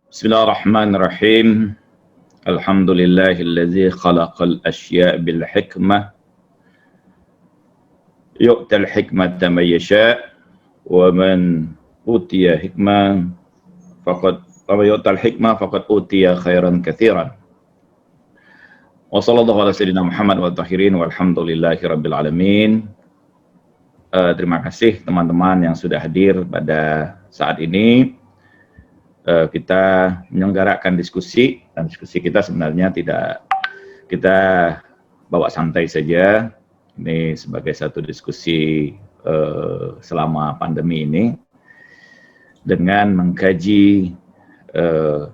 Bismillahirrahmanirrahim. Alhamdulillahilladzi khalaqal asya' bil hikmah yu'tal hikmata man yasha' wa man utiya hikmah faqad utiya khairan katsiran. Wa sallallahu ala sayyidina Muhammad wa tahirin walhamdulillahi rabbil alamin. Terima kasih teman-teman yang sudah hadir pada saat ini. Kita menyelenggarakan diskusi, dan diskusi kita sebenarnya tidak kita bawa santai saja. Ini sebagai satu diskusi selama pandemi ini dengan mengkaji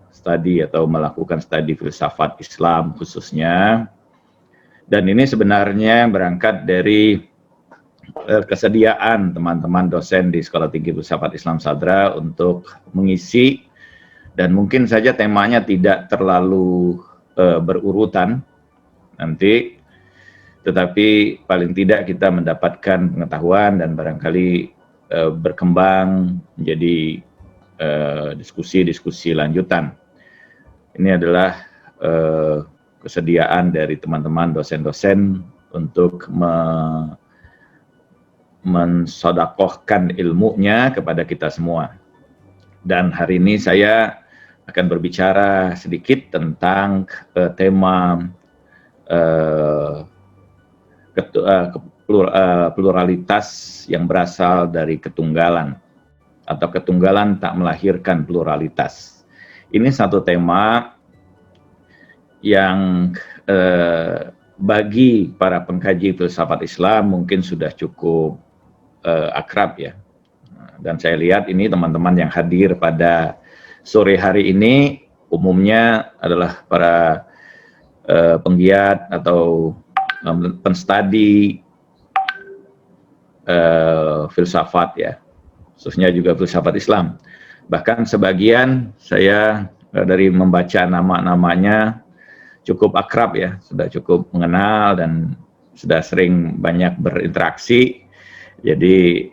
studi atau melakukan studi filsafat Islam khususnya. Dan ini sebenarnya berangkat dari kesediaan teman-teman dosen di Sekolah Tinggi Filsafat Islam Sadra untuk mengisi, dan mungkin saja temanya tidak terlalu berurutan nanti, tetapi paling tidak kita mendapatkan pengetahuan dan barangkali berkembang menjadi diskusi-diskusi lanjutan. Ini adalah kesediaan dari teman-teman dosen-dosen untuk mensodakohkan ilmunya kepada kita semua. Dan hari ini saya akan berbicara sedikit tentang tema pluralitas yang berasal dari ketunggalan, atau ketunggalan tak melahirkan pluralitas. Ini satu tema yang bagi para pengkaji filsafat Islam mungkin sudah cukup akrab ya. Dan saya lihat ini teman-teman yang hadir pada sore hari ini umumnya adalah para penggiat atau penstudi filsafat ya, khususnya juga filsafat Islam. Bahkan sebagian saya dari membaca nama-namanya cukup akrab ya, sudah cukup mengenal dan sudah sering banyak berinteraksi. Jadi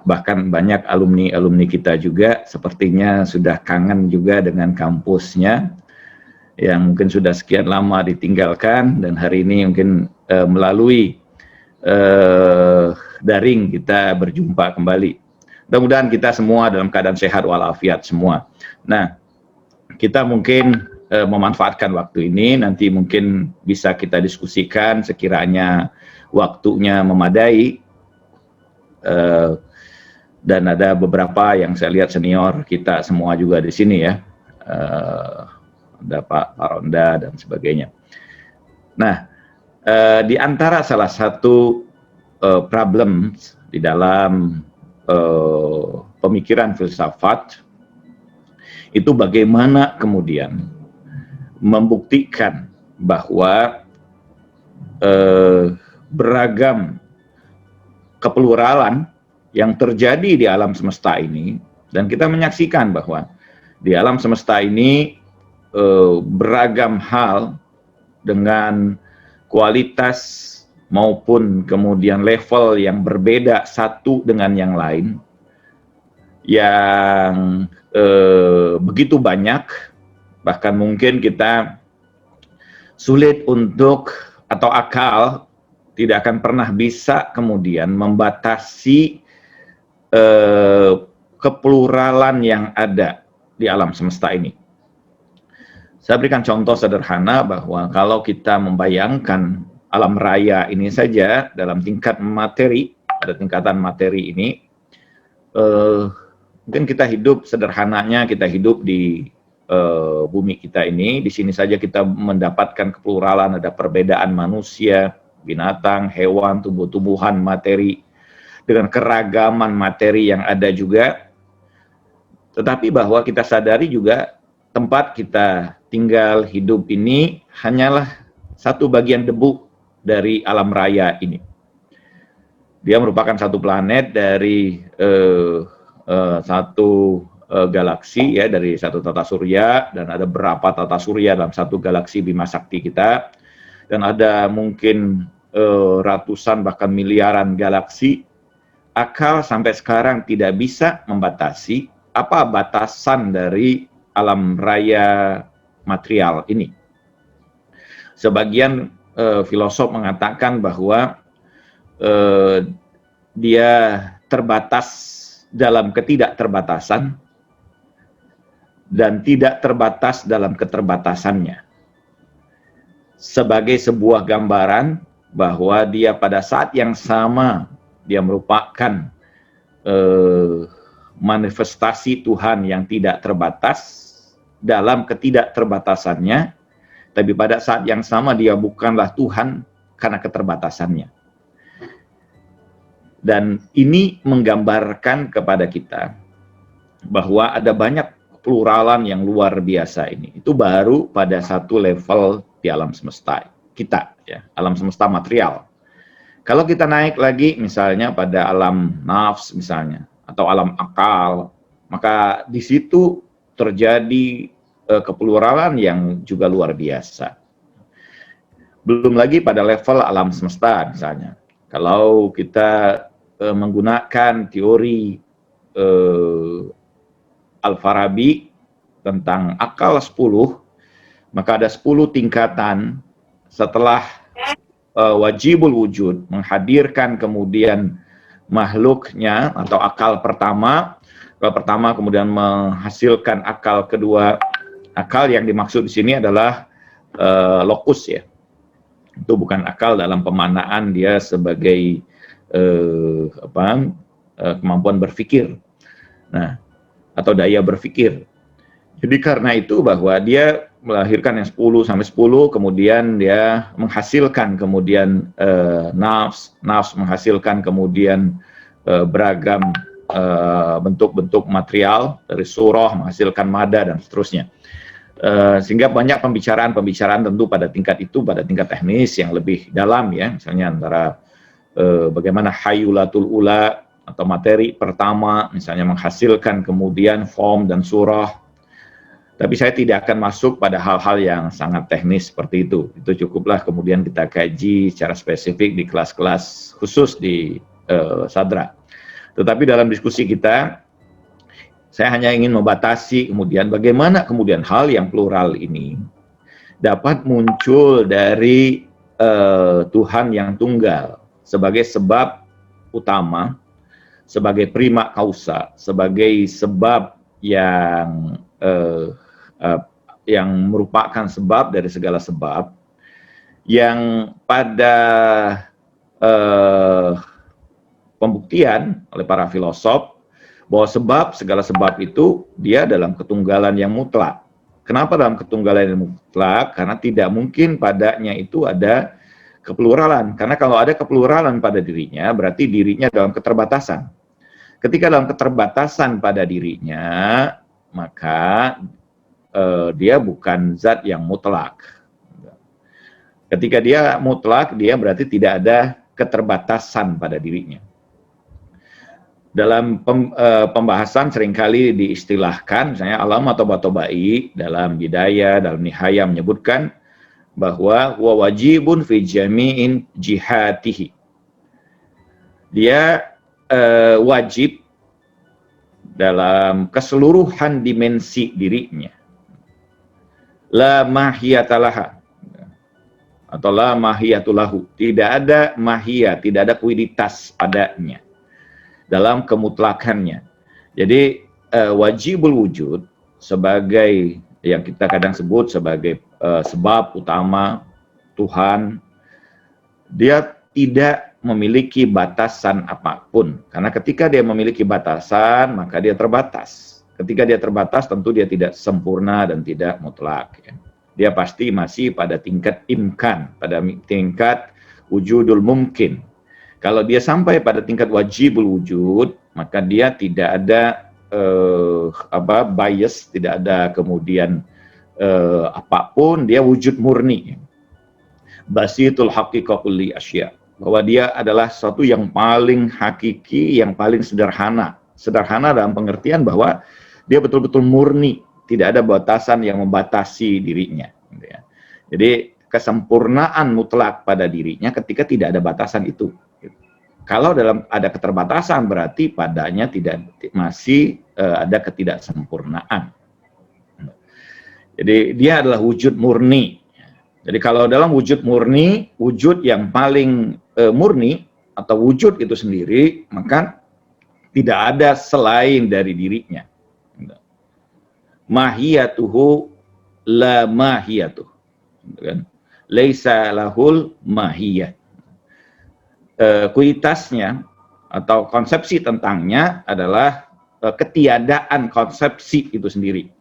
bahkan banyak alumni kita juga sepertinya sudah kangen juga dengan kampusnya yang mungkin sudah sekian lama ditinggalkan, dan hari ini mungkin melalui daring kita berjumpa kembali. Mudah-mudahan kita semua dalam keadaan sehat walafiat semua. Nah, kita mungkin memanfaatkan waktu ini, nanti mungkin bisa kita diskusikan sekiranya waktunya memadai. Dan ada beberapa yang saya lihat senior kita semua juga di sini ya, ada Pak Ronda dan sebagainya. Nah, di antara salah satu problem di dalam pemikiran filsafat itu bagaimana kemudian membuktikan bahwa beragam kepluralan yang terjadi di alam semesta ini, dan kita menyaksikan bahwa di alam semesta ini beragam hal dengan kualitas maupun kemudian level yang berbeda satu dengan yang lain, yang begitu banyak, bahkan mungkin kita sulit untuk, atau akal tidak akan pernah bisa kemudian membatasi kepluralan yang ada di alam semesta ini. Saya berikan contoh sederhana bahwa kalau kita membayangkan alam raya ini saja dalam tingkat materi, ada tingkatan materi ini, mungkin kita hidup sederhananya, kita hidup di bumi kita ini, di sini saja kita mendapatkan kepluralan, ada perbedaan manusia, binatang, hewan, tumbuh-tumbuhan, materi, dengan keragaman materi yang ada juga. Tetapi bahwa kita sadari juga tempat kita tinggal hidup ini hanyalah satu bagian debu dari alam raya ini. Dia merupakan satu planet dari satu galaksi ya, dari satu tata surya, dan ada berapa tata surya dalam satu galaksi Bima Sakti kita, dan ada mungkin ratusan bahkan miliaran galaksi. Akal sampai sekarang tidak bisa membatasi apa batasan dari alam raya material ini. Sebagian filosof mengatakan bahwa dia terbatas dalam ketidakterbatasan dan tidak terbatas dalam keterbatasannya. Sebagai sebuah gambaran bahwa dia pada saat yang sama dia merupakan manifestasi Tuhan yang tidak terbatas dalam ketidakterbatasannya, tapi pada saat yang sama dia bukanlah Tuhan karena keterbatasannya. Dan ini menggambarkan kepada kita bahwa ada banyak pluralan yang luar biasa ini. Itu baru pada satu level di alam semesta kita, ya, alam semesta material. Kalau kita naik lagi misalnya pada alam nafs misalnya, atau alam akal, maka di situ terjadi kepluralan yang juga luar biasa. Belum lagi pada level alam semesta misalnya. Kalau kita menggunakan teori Al-Farabi tentang akal 10, maka ada 10 tingkatan setelah wajibul wujud, menghadirkan kemudian makhluknya atau akal pertama kemudian menghasilkan akal kedua. Akal yang dimaksud di sini adalah lokus, ya. Itu bukan akal dalam pemaknaan dia sebagai kemampuan berpikir, nah, atau daya berpikir. Jadi karena itu bahwa dia melahirkan yang 10 sampai 10, kemudian dia menghasilkan kemudian nafs menghasilkan kemudian beragam bentuk-bentuk material, dari surah menghasilkan mada dan seterusnya. Sehingga banyak pembicaraan tentu pada tingkat itu, pada tingkat teknis yang lebih dalam, ya, misalnya antara bagaimana hayulatul ula atau materi pertama misalnya menghasilkan kemudian form dan surah. Tapi saya tidak akan masuk pada hal-hal yang sangat teknis seperti itu. Itu cukuplah kemudian kita kaji secara spesifik di kelas-kelas khusus di Sadra. Tetapi dalam diskusi kita, saya hanya ingin membatasi kemudian bagaimana kemudian hal yang plural ini dapat muncul dari Tuhan yang tunggal sebagai sebab utama, sebagai prima causa, sebagai sebab yang merupakan sebab dari segala sebab, yang pada pembuktian oleh para filosof bahwa segala sebab itu dia dalam ketunggalan yang mutlak. Kenapa dalam ketunggalan yang mutlak? Karena tidak mungkin padanya itu ada kepluralan. Karena kalau ada kepluralan pada dirinya, berarti dirinya dalam keterbatasan. Ketika dalam keterbatasan pada dirinya, maka dia bukan zat yang mutlak. Ketika dia mutlak, dia berarti tidak ada keterbatasan pada dirinya. Dalam pembahasan seringkali diistilahkan, misalnya alam atau batobai dalam Bidayah, dalam Nihaya menyebutkan bahwa huwa wajibun fi jami'in jihatihi. Dia wajib dalam keseluruhan dimensi dirinya. La mahiyatalaha atau la mahiyatulahu. Tidak ada mahiyah, tidak ada kuiditas padanya dalam kemutlakannya. Jadi wajibul wujud sebagai yang kita kadang sebut sebagai sebab utama Tuhan, dia tidak memiliki batasan apapun. Karena ketika dia memiliki batasan, maka dia terbatas. Ketika dia terbatas, tentu dia tidak sempurna dan tidak mutlak. Ya. Dia pasti masih pada tingkat imkan, pada tingkat wujudul mungkin. Kalau dia sampai pada tingkat wajibul wujud, maka dia tidak ada bias, tidak ada kemudian apapun, dia wujud murni. Basitul haqiqah kulli asya. Bahwa dia adalah sesuatu yang paling hakiki, yang paling sederhana. Sederhana dalam pengertian bahwa dia betul-betul murni, tidak ada batasan yang membatasi dirinya. Gitu ya. Jadi kesempurnaan mutlak pada dirinya ketika tidak ada batasan itu. Kalau dalam ada keterbatasan berarti padanya tidak masih ada ketidaksempurnaan. Jadi dia adalah wujud murni. Jadi kalau dalam wujud murni, wujud yang paling murni atau wujud itu sendiri, maka tidak ada selain dari dirinya. Mahiyatuhu la mahiyatuh. Laisa lahul mahiyah. Kuitasnya atau konsepsi tentangnya adalah ketiadaan konsepsi itu sendiri.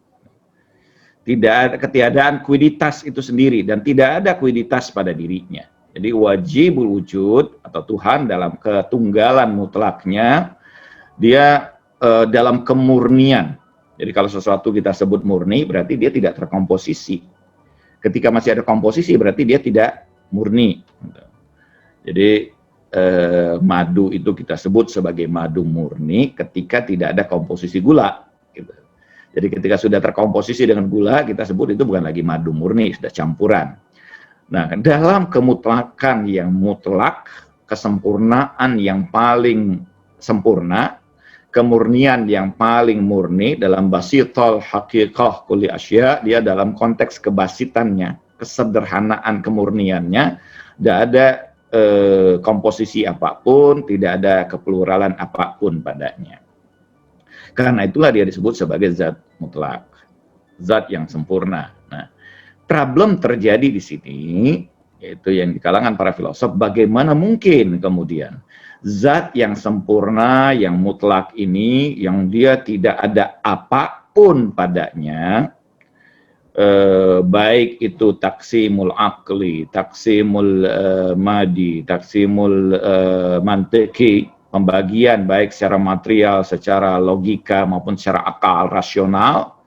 Tidak ada ketiadaan kuiditas itu sendiri dan tidak ada kuiditas pada dirinya. Jadi wajibul wujud atau Tuhan dalam ketunggalan mutlaknya dia dalam kemurnian. Jadi kalau sesuatu kita sebut murni berarti dia tidak terkomposisi. Ketika masih ada komposisi berarti dia tidak murni. Jadi madu itu kita sebut sebagai madu murni ketika tidak ada komposisi gula. Gitu. Jadi ketika sudah terkomposisi dengan gula, kita sebut itu bukan lagi madu murni, sudah campuran. Nah, dalam kemutlakan yang mutlak, kesempurnaan yang paling sempurna, kemurnian yang paling murni dalam basitul haqiqah kulli asya, dia dalam konteks kebasitannya, kesederhanaan kemurniannya, tidak ada komposisi apapun, tidak ada kepluralan apapun padanya. Karena itulah dia disebut sebagai zat mutlak, zat yang sempurna. Nah, problem terjadi di sini, yaitu yang di kalangan para filosof, bagaimana mungkin kemudian zat yang sempurna, yang mutlak ini, yang dia tidak ada apapun padanya, baik itu taksimul akli, taksimul madi, taksimul mantiki, pembagian baik secara material, secara logika maupun secara akal rasional,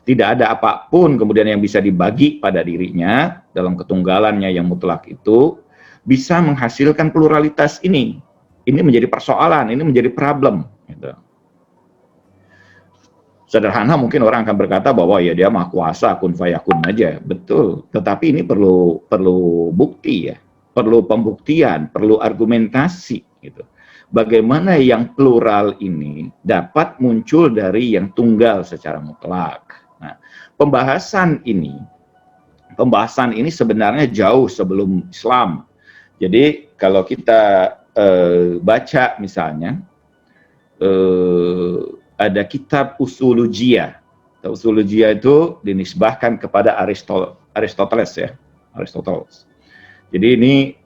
tidak ada apapun kemudian yang bisa dibagi pada dirinya dalam ketunggalannya yang mutlak itu bisa menghasilkan pluralitas ini. Ini menjadi persoalan, ini menjadi problem. Gitu. Sederhana mungkin orang akan berkata bahwa ya dia maha kuasa, kun fayakun aja, betul. Tetapi ini perlu bukti ya, perlu pembuktian, perlu argumentasi gitu. Bagaimana yang plural ini dapat muncul dari yang tunggal secara mutlak. Nah, pembahasan ini sebenarnya jauh sebelum Islam. Jadi kalau kita baca misalnya ada kitab Usulujiyah. Usulujiyah itu dinisbahkan kepada Aristoteles ya, Aristoteles. Jadi ini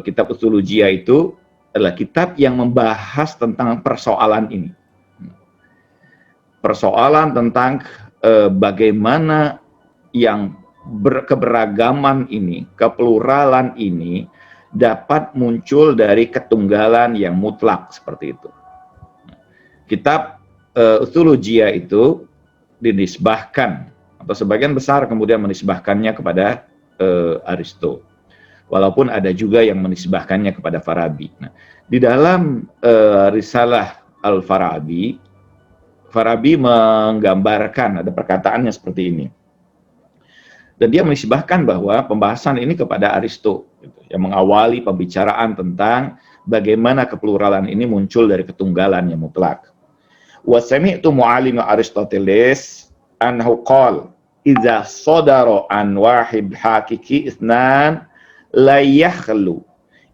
kitab Usulujiyah itu adalah kitab yang membahas tentang persoalan ini. Persoalan tentang bagaimana yang keberagaman ini, kepluralan ini dapat muncul dari ketunggalan yang mutlak seperti itu. Kitab Usulujiyah itu dinisbahkan atau sebagian besar kemudian menisbahkannya kepada Aristo. Walaupun ada juga yang menisbahkannya kepada Farabi. Nah, di dalam Risalah Al-Farabi, Farabi menggambarkan, ada perkataannya seperti ini. Dan dia menisbahkan bahwa pembahasan ini kepada Aristo, gitu, yang mengawali pembicaraan tentang bagaimana kepluralan ini muncul dari ketunggalan yang mutlak. Wa sami'tu mu'allim Aristoteles anhu qala idza sadara an wahid hakiki isnan la yakhlu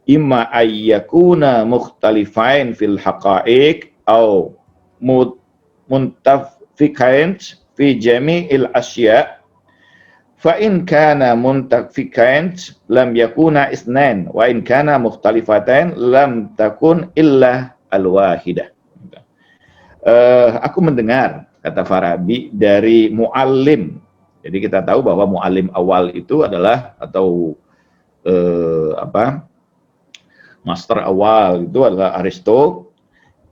imma ayyakuna mukhtalifain fil haqa'iq au muntafiqain fi jami'il asya' fa in kana muntafiqain lam yakuna isnan wa in kana mukhtalifatain lam takun illa al-wahidah. Aku mendengar, kata Farabi, dari muallim. Jadi kita tahu bahwa muallim awal itu adalah atau master awal itu adalah Aristo,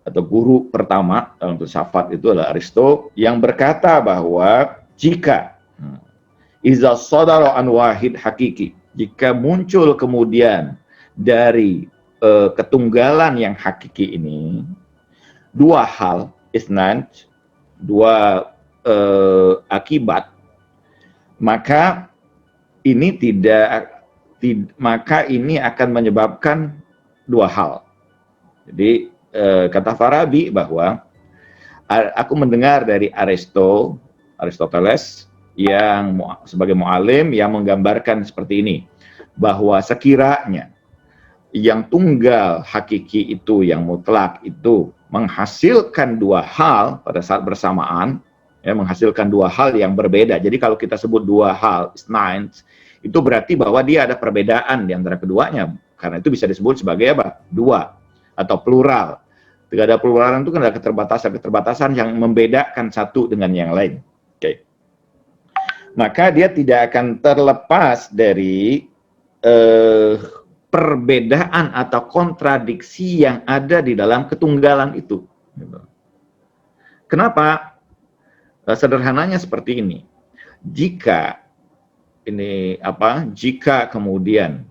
atau guru pertama dalam filsafat itu adalah Aristo, yang berkata bahwa jika iza sadara an wahid hakiki, jika muncul kemudian dari ketunggalan yang hakiki ini dua hal, isnan, dua akibat, maka ini maka ini akan menyebabkan dua hal. Jadi kata Farabi bahwa aku mendengar dari Aristoteles yang sebagai mu'alim yang menggambarkan seperti ini, bahwa sekiranya yang tunggal hakiki itu, yang mutlak itu menghasilkan dua hal pada saat bersamaan, ya, menghasilkan dua hal yang berbeda. Jadi kalau kita sebut dua hal, isnain, itu berarti bahwa dia ada perbedaan di antara keduanya. Karena itu bisa disebut sebagai apa? Dua atau plural. Tidak ada pluralan itu kan ada keterbatasan-keterbatasan yang membedakan satu dengan yang lain. Oke. Maka dia tidak akan terlepas dari perbedaan atau kontradiksi yang ada di dalam ketunggalan itu. Kenapa? Sederhananya seperti ini. Jika kemudian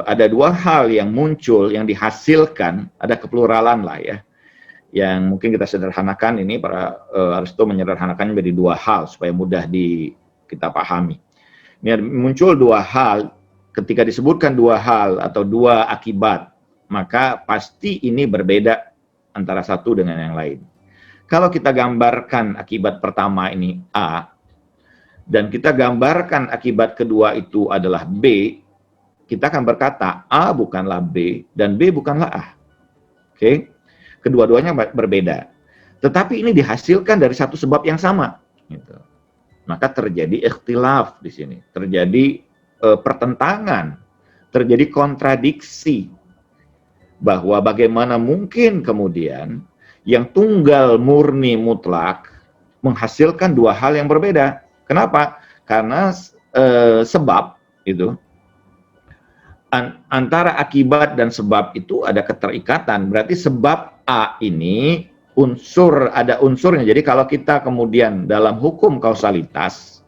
ada dua hal yang muncul, yang dihasilkan, ada kepluralan lah ya, yang mungkin kita sederhanakan ini, para Aristo menyederhanakannya menjadi dua hal supaya mudah kita pahami. Ini muncul dua hal. Ketika disebutkan dua hal atau dua akibat, maka pasti ini berbeda antara satu dengan yang lain. Kalau kita gambarkan akibat pertama ini A, dan kita gambarkan akibat kedua itu adalah B, kita akan berkata A bukanlah B, dan B bukanlah A. Oke? Kedua-duanya berbeda. Tetapi ini dihasilkan dari satu sebab yang sama. Gitu. Maka terjadi ikhtilaf di sini. Terjadi pertentangan, terjadi kontradiksi, bahwa bagaimana mungkin kemudian yang tunggal murni mutlak menghasilkan dua hal yang berbeda. Kenapa? Karena sebab itu, antara akibat dan sebab itu ada keterikatan. Berarti sebab A ini ada unsurnya. Jadi kalau kita kemudian dalam hukum kausalitas,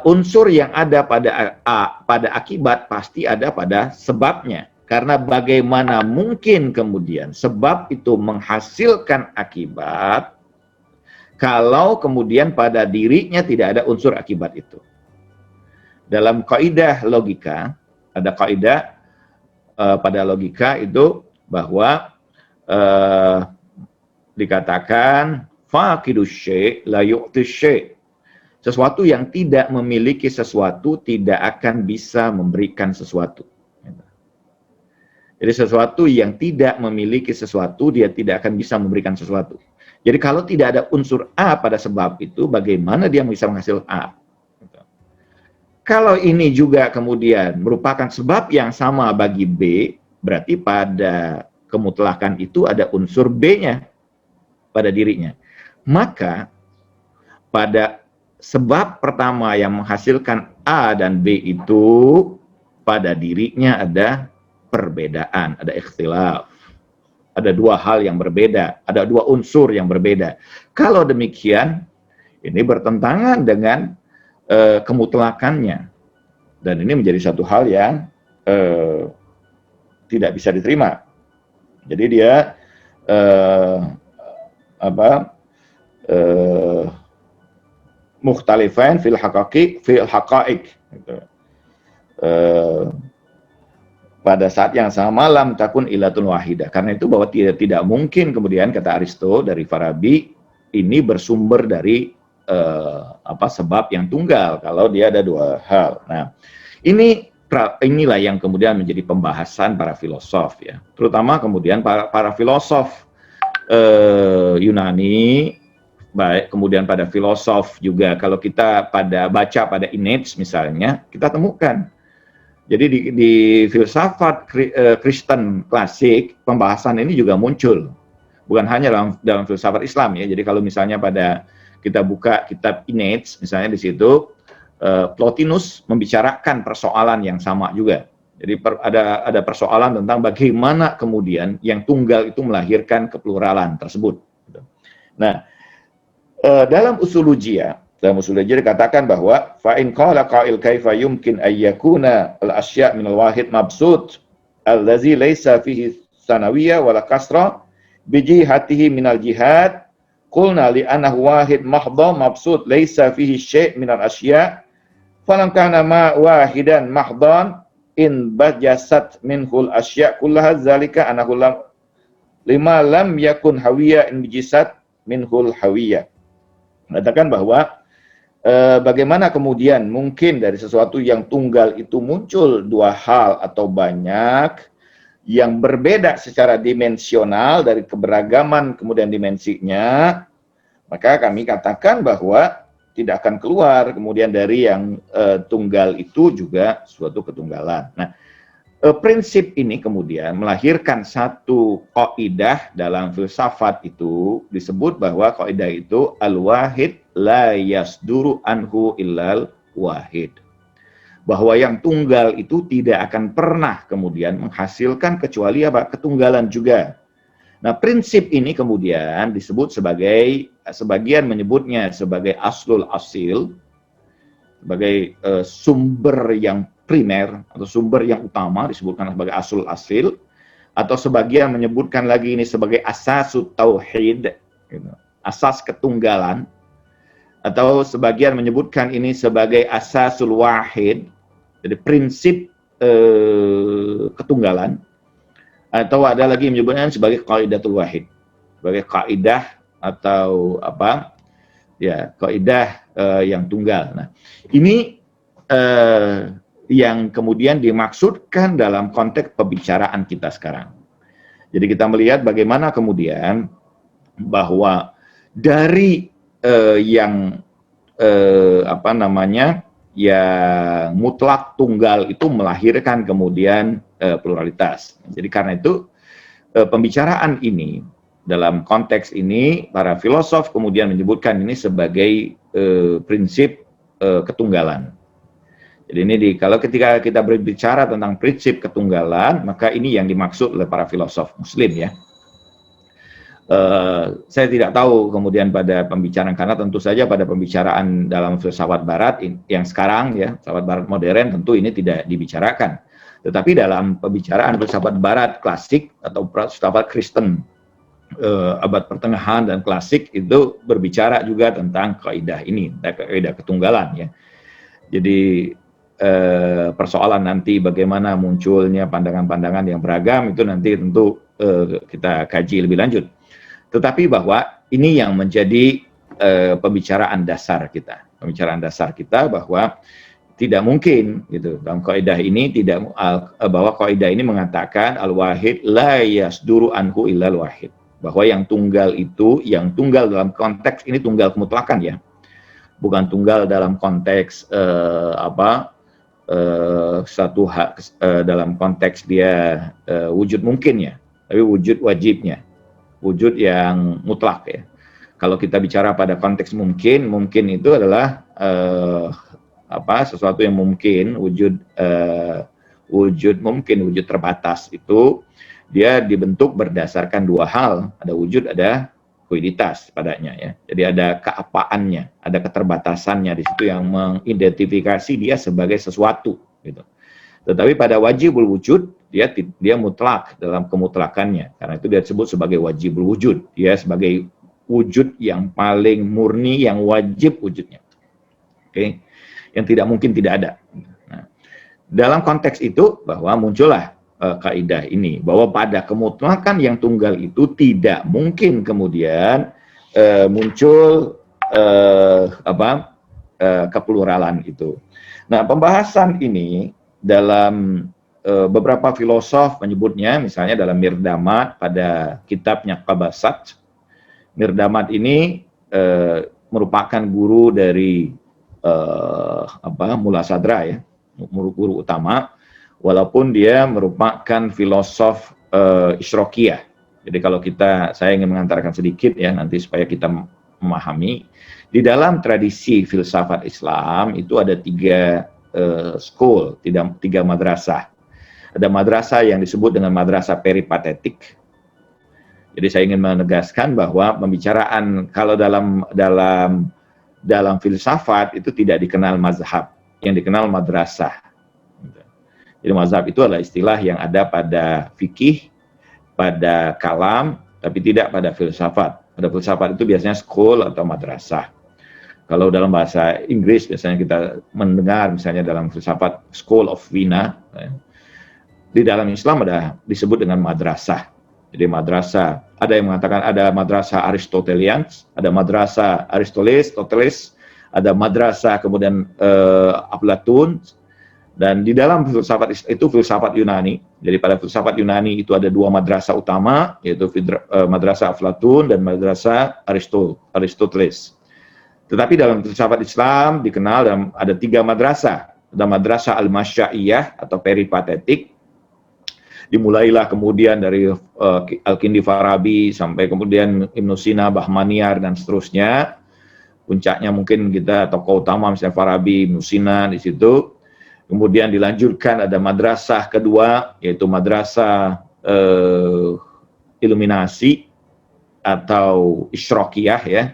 unsur yang ada pada akibat pasti ada pada sebabnya. Karena bagaimana mungkin kemudian sebab itu menghasilkan akibat kalau kemudian pada dirinya tidak ada unsur akibat itu. Dalam kaidah logika, ada kaidah pada logika itu bahwa dikatakan faqidus syai' la yu'ti syai'. Sesuatu yang tidak memiliki sesuatu tidak akan bisa memberikan sesuatu. Jadi sesuatu yang tidak memiliki sesuatu, dia tidak akan bisa memberikan sesuatu. Jadi kalau tidak ada unsur A pada sebab itu, bagaimana dia bisa menghasilkan A? Kalau ini juga kemudian merupakan sebab yang sama bagi B, berarti pada kemutlakan itu ada unsur B-nya pada dirinya. Maka pada sebab pertama yang menghasilkan A dan B itu, pada dirinya ada perbedaan, ada ikhtilaf. Ada dua hal yang berbeda, ada dua unsur yang berbeda. Kalau demikian, ini bertentangan dengan kemutlakannya. Dan ini menjadi satu hal yang tidak bisa diterima. Jadi dia mukhtalifan fil haqa'iq gitu. Pada saat yang sama lam takun ilatun wahidah. Karena itu bahwa tidak mungkin kemudian kata Aristo dari Farabi ini bersumber dari sebab yang tunggal kalau dia ada dua hal. Nah, inilah yang kemudian menjadi pembahasan para filosof ya. Terutama kemudian para filosof Yunani, baik kemudian pada filosof juga. Kalau kita baca pada Nietzsche misalnya, kita temukan. Jadi di filsafat Kristen klasik, pembahasan ini juga muncul. Bukan hanya dalam filsafat Islam ya. Jadi kalau misalnya kita buka kitab Nietzsche misalnya, di situ Plotinus membicarakan persoalan yang sama juga. Jadi ada persoalan tentang bagaimana kemudian yang tunggal itu melahirkan kepluralan tersebut. Nah, dalam usulujiyah dikatakan bahwa fa in qala qa'il kaifa yumkin ay yakuna al-asya' min al-wahid mabsut allazi laysa fihi sanawiyya wala kasra bi jihatihi min al-jihad qulna li annahu wahid mahdha mabsut laysa fihi syai' min al-asya' falam kana ma wahidan mahdhan in bajasat minhul asya' kullaha zalika annahu lima lam yakun hawiyya in bijisat minhul hawiyya. mengatakan bahwa bagaimana kemudian mungkin dari sesuatu yang tunggal itu muncul dua hal atau banyak yang berbeda secara dimensional dari keberagaman kemudian dimensinya, maka kami katakan bahwa tidak akan keluar kemudian dari yang tunggal itu juga suatu ketunggalan. Nah, prinsip ini kemudian melahirkan satu kaidah dalam filsafat itu, disebut bahwa kaidah itu al-wahid la yasduru anhu illal wahid. Bahwa yang tunggal itu tidak akan pernah kemudian menghasilkan kecuali apa? Ketunggalan juga. Nah, prinsip ini kemudian disebut sebagai, sebagian menyebutnya sebagai aslul asil, sebagai sumber yang primer atau sumber yang utama, disebutkan sebagai asul asil, atau sebagian menyebutkan lagi ini sebagai asasut tauhid, gitu, asas ketunggalan, atau sebagian menyebutkan ini sebagai asasul wahid, jadi prinsip ketunggalan, atau ada lagi yang menyebutkan sebagai qaidatul wahid, sebagai kaidah atau apa ya, kaidah yang tunggal. Nah, ini yang kemudian dimaksudkan dalam konteks pembicaraan kita sekarang. Jadi kita melihat bagaimana kemudian bahwa dari yang apa namanya, yang mutlak tunggal itu melahirkan kemudian pluralitas. Jadi karena itu pembicaraan ini dalam konteks ini para filosof kemudian menyebutkan ini sebagai prinsip ketunggalan. Jadi ini kalau ketika kita berbicara tentang prinsip ketunggalan, maka ini yang dimaksud oleh para filosof Muslim ya. Saya tidak tahu kemudian pada pembicaraan, karena tentu saja pada pembicaraan dalam filsafat Barat yang sekarang ya, filsafat Barat modern tentu ini tidak dibicarakan. Tetapi dalam pembicaraan filsafat Barat klasik atau filsafat Kristen abad pertengahan dan klasik itu berbicara juga tentang kaidah ini, kaidah ketunggalan ya. Jadi persoalan nanti bagaimana munculnya pandangan-pandangan yang beragam itu nanti tentu kita kaji lebih lanjut. Tetapi bahwa ini yang menjadi pembicaraan dasar kita. Pembicaraan dasar kita bahwa tidak mungkin gitu dalam kaidah ini, tidak bahwa kaidah ini mengatakan al-wahid la yasduru anhu illal wahid. Bahwa yang tunggal itu, yang tunggal dalam konteks ini tunggal kemutlakan ya. Bukan tunggal dalam konteks satu hak dalam konteks dia wujud mungkin ya, tapi wujud wajibnya, wujud yang mutlak ya. Kalau kita bicara pada konteks mungkin itu adalah sesuatu yang mungkin, wujud mungkin, wujud terbatas itu dia dibentuk berdasarkan dua hal, ada wujud, ada fluiditas padanya ya. Jadi ada keapaannya, ada keterbatasannya di situ yang mengidentifikasi dia sebagai sesuatu gitu. Tetapi pada wajibul wujud dia mutlak dalam kemutlakannya. Karena itu dia disebut sebagai wajibul wujud. Dia sebagai wujud yang paling murni, yang wajib wujudnya. Oke. Yang tidak mungkin tidak ada. Nah, dalam konteks itu bahwa muncullah kaidah ini, bahwa pada kemutlakan yang tunggal itu tidak mungkin kemudian muncul kepluralan itu. Nah, pembahasan ini dalam beberapa filosof menyebutnya, misalnya dalam Mirdamat pada kitabnya Qabasat. Mirdamat ini merupakan guru dari Mula Sadra ya, guru utama. Walaupun dia merupakan filosof Isyraqiyah. Jadi kalau saya ingin mengantarkan sedikit ya nanti supaya kita memahami, di dalam tradisi filsafat Islam itu ada tiga school, tiga madrasah. Ada madrasah yang disebut dengan madrasah peripatetik. Jadi saya ingin menegaskan bahwa pembicaraan kalau dalam filsafat itu tidak dikenal mazhab, yang dikenal madrasah. Jadi mazhab itu adalah istilah yang ada pada fikih, pada kalam, tapi tidak pada filsafat. Pada filsafat itu biasanya school atau madrasah. Kalau dalam bahasa Inggris biasanya kita mendengar misalnya dalam filsafat School of Vienna. Di dalam Islam ada disebut dengan madrasah. Jadi madrasah ada yang mengatakan ada madrasah Aristotelians, ada madrasah Aristoteles, ada madrasah kemudian Aflatun, dan di dalam filsafat itu filsafat Yunani. Jadi pada filsafat Yunani itu ada dua madrasah utama, yaitu madrasah Aflatun dan madrasah Aristoteles. Tetapi dalam filsafat Islam dikenal ada tiga madrasah. Ada madrasah Al-Masya'iyah atau peripatetik. Dimulailah kemudian dari Al-Kindi Farabi sampai kemudian Ibnu Sina, Bahmaniyar, dan seterusnya. Puncaknya mungkin kita tokoh utama misalnya Farabi, Ibnu Sina di situ. Kemudian dilanjutkan ada madrasah kedua, yaitu madrasah iluminasi atau Isyraqiyah ya.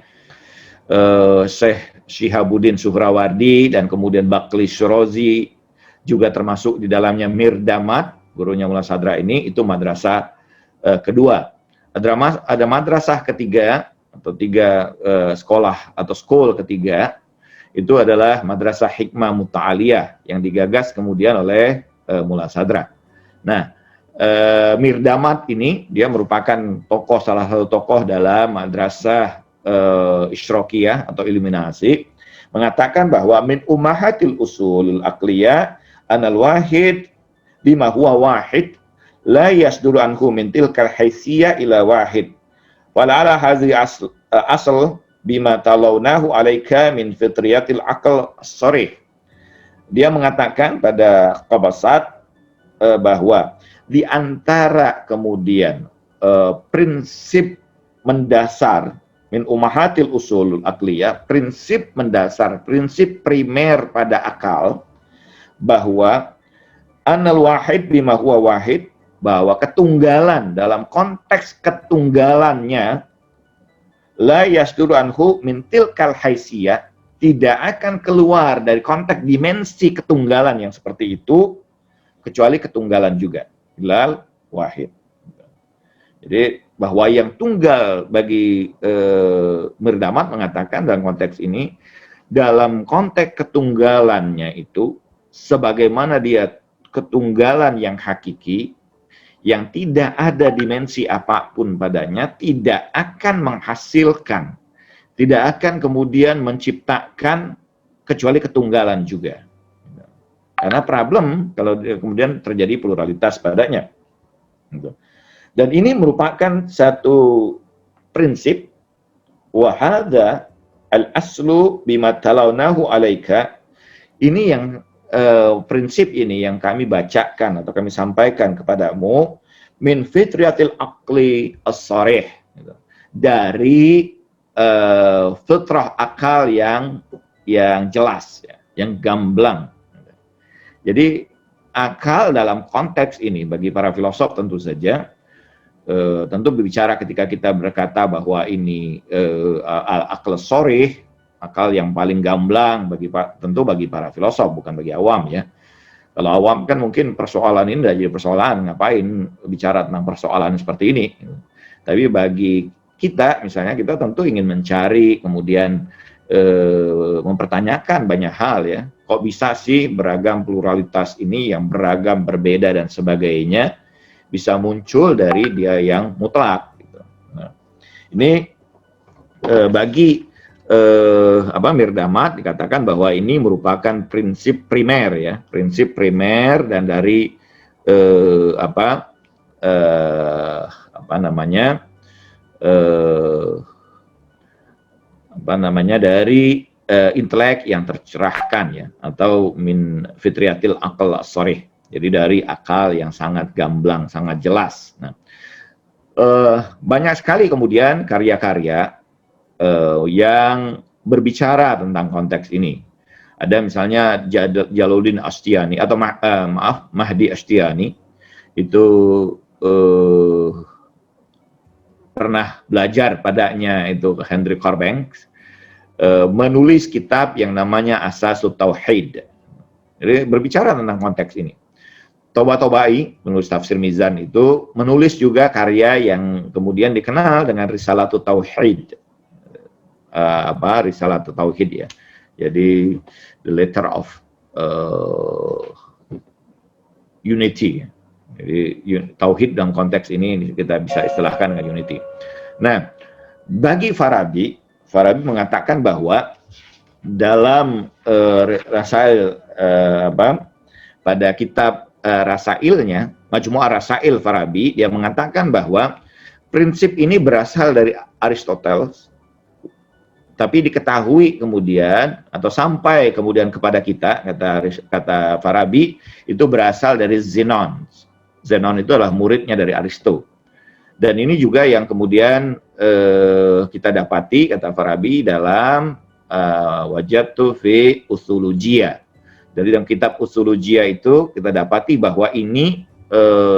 Syekh Syihabuddin Suhrawardi dan kemudian Bakli Syirazi juga termasuk di dalamnya Mirdamat, gurunya Mullah Sadra ini, itu madrasah kedua. Ada madrasah ketiga atau tiga sekolah atau skol ketiga, itu adalah madrasah Hikmah Muta'aliyah yang digagas kemudian oleh Mullah Sadra. Nah, Mirdamat ini dia merupakan salah satu tokoh dalam madrasah Isyraqiyah atau iluminasi, mengatakan bahwa min ummahatil usulul aqliyah anal wahid bima huwa wahid la yasduru anhu min tilkal haitsiyah ila wahid wala ala hadhi asl bima talawnahu alaika min fitriyatil aql as-sarih. Dia mengatakan pada Qabasat bahwa di antara kemudian prinsip mendasar min ummahatil usulul aqliyah, prinsip mendasar, prinsip primer pada akal, bahwa anal wahid bima huwa wahid, bahwa ketunggalan dalam konteks ketunggalannya la yasduru anhu min tilkal haisiyah, tidak akan keluar dari konteks dimensi ketunggalan yang seperti itu kecuali ketunggalan juga ilal wahid. Jadi bahwa yang tunggal bagi Mirdamat mengatakan dalam konteks ini, dalam konteks ketunggalannya itu sebagaimana dia ketunggalan yang hakiki, yang tidak ada dimensi apapun padanya, tidak akan menghasilkan, tidak akan kemudian menciptakan kecuali ketunggalan juga. Karena problem kalau kemudian terjadi pluralitas padanya. Dan ini merupakan satu prinsip, wahada al-aslu bima talawnahu alaika. Ini yang prinsip ini yang kami bacakan atau kami sampaikan kepadamu min fitriyatil aqli as-sarih, dari fitrah akal yang jelas, yang gamblang. Jadi akal dalam konteks ini bagi para filosof tentu saja, tentu berbicara ketika kita berkata bahwa ini al-aql as-sarih, akal yang paling gamblang tentu bagi para filosof, bukan bagi awam ya. Kalau awam kan mungkin persoalan ini tidak jadi persoalan, ngapain bicara tentang persoalan seperti ini. Tapi bagi kita misalnya, kita tentu ingin mencari kemudian mempertanyakan banyak hal ya. Kok bisa sih beragam pluralitas ini yang beragam, berbeda dan sebagainya bisa muncul dari dia yang mutlak gitu. Nah, ini bagi Mirdamat dikatakan bahwa ini merupakan prinsip primer ya, prinsip primer, dan dari dari intelek yang tercerahkan ya, atau min fitriyatil aql as-sarih. Jadi dari akal yang sangat gamblang, sangat jelas. Nah, banyak sekali kemudian karya-karya yang berbicara tentang konteks ini. Ada misalnya Jalaluddin Astiani atau Mahdi Astiani, itu pernah belajar padanya itu Henry Corbanks, menulis kitab yang namanya Asasut Tauhid. Jadi berbicara tentang konteks ini. Toba-Tobai, penulis tafsir Mizan itu, menulis juga karya yang kemudian dikenal dengan Risalatut Tauhid. Risalatut Tauhid ya. Jadi the letter of unity. Jadi tauhid dalam konteks ini kita bisa istilahkan dengan unity. Nah, bagi Farabi mengatakan bahwa dalam rasail pada kitab rasailnya, Majmu'ah Rasail Farabi, dia mengatakan bahwa prinsip ini berasal dari Aristoteles, tapi diketahui kemudian atau sampai kemudian kepada kita, kata Farabi, itu berasal dari Zenon. Zenon itu adalah muridnya dari Aristo. Dan ini juga yang kemudian kita dapati, kata Farabi, dalam wajadtu fi usulujiyah. Jadi dalam kitab usulujiyah itu kita dapati bahwa ini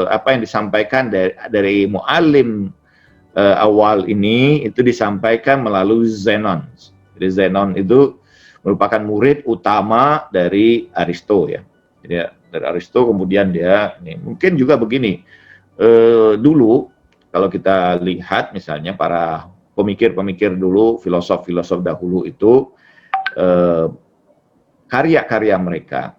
apa yang disampaikan dari muallim awal ini itu disampaikan melalui Zenon. Jadi Zenon itu merupakan murid utama dari Aristo ya. Jadi dari Aristo kemudian dia mungkin juga begini. Dulu kalau kita lihat misalnya para pemikir-pemikir dulu, filosof-filosof dahulu itu karya-karya mereka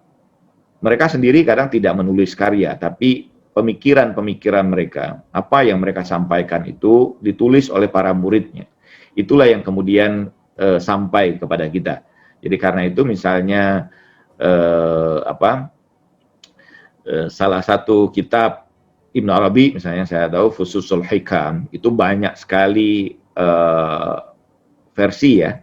sendiri kadang tidak menulis karya, tapi pemikiran-pemikiran mereka, apa yang mereka sampaikan itu ditulis oleh para muridnya. Itulah yang kemudian sampai kepada kita. Jadi karena itu misalnya salah satu kitab Ibn Arabi, misalnya saya tahu Fususul Hikam, itu banyak sekali versi ya.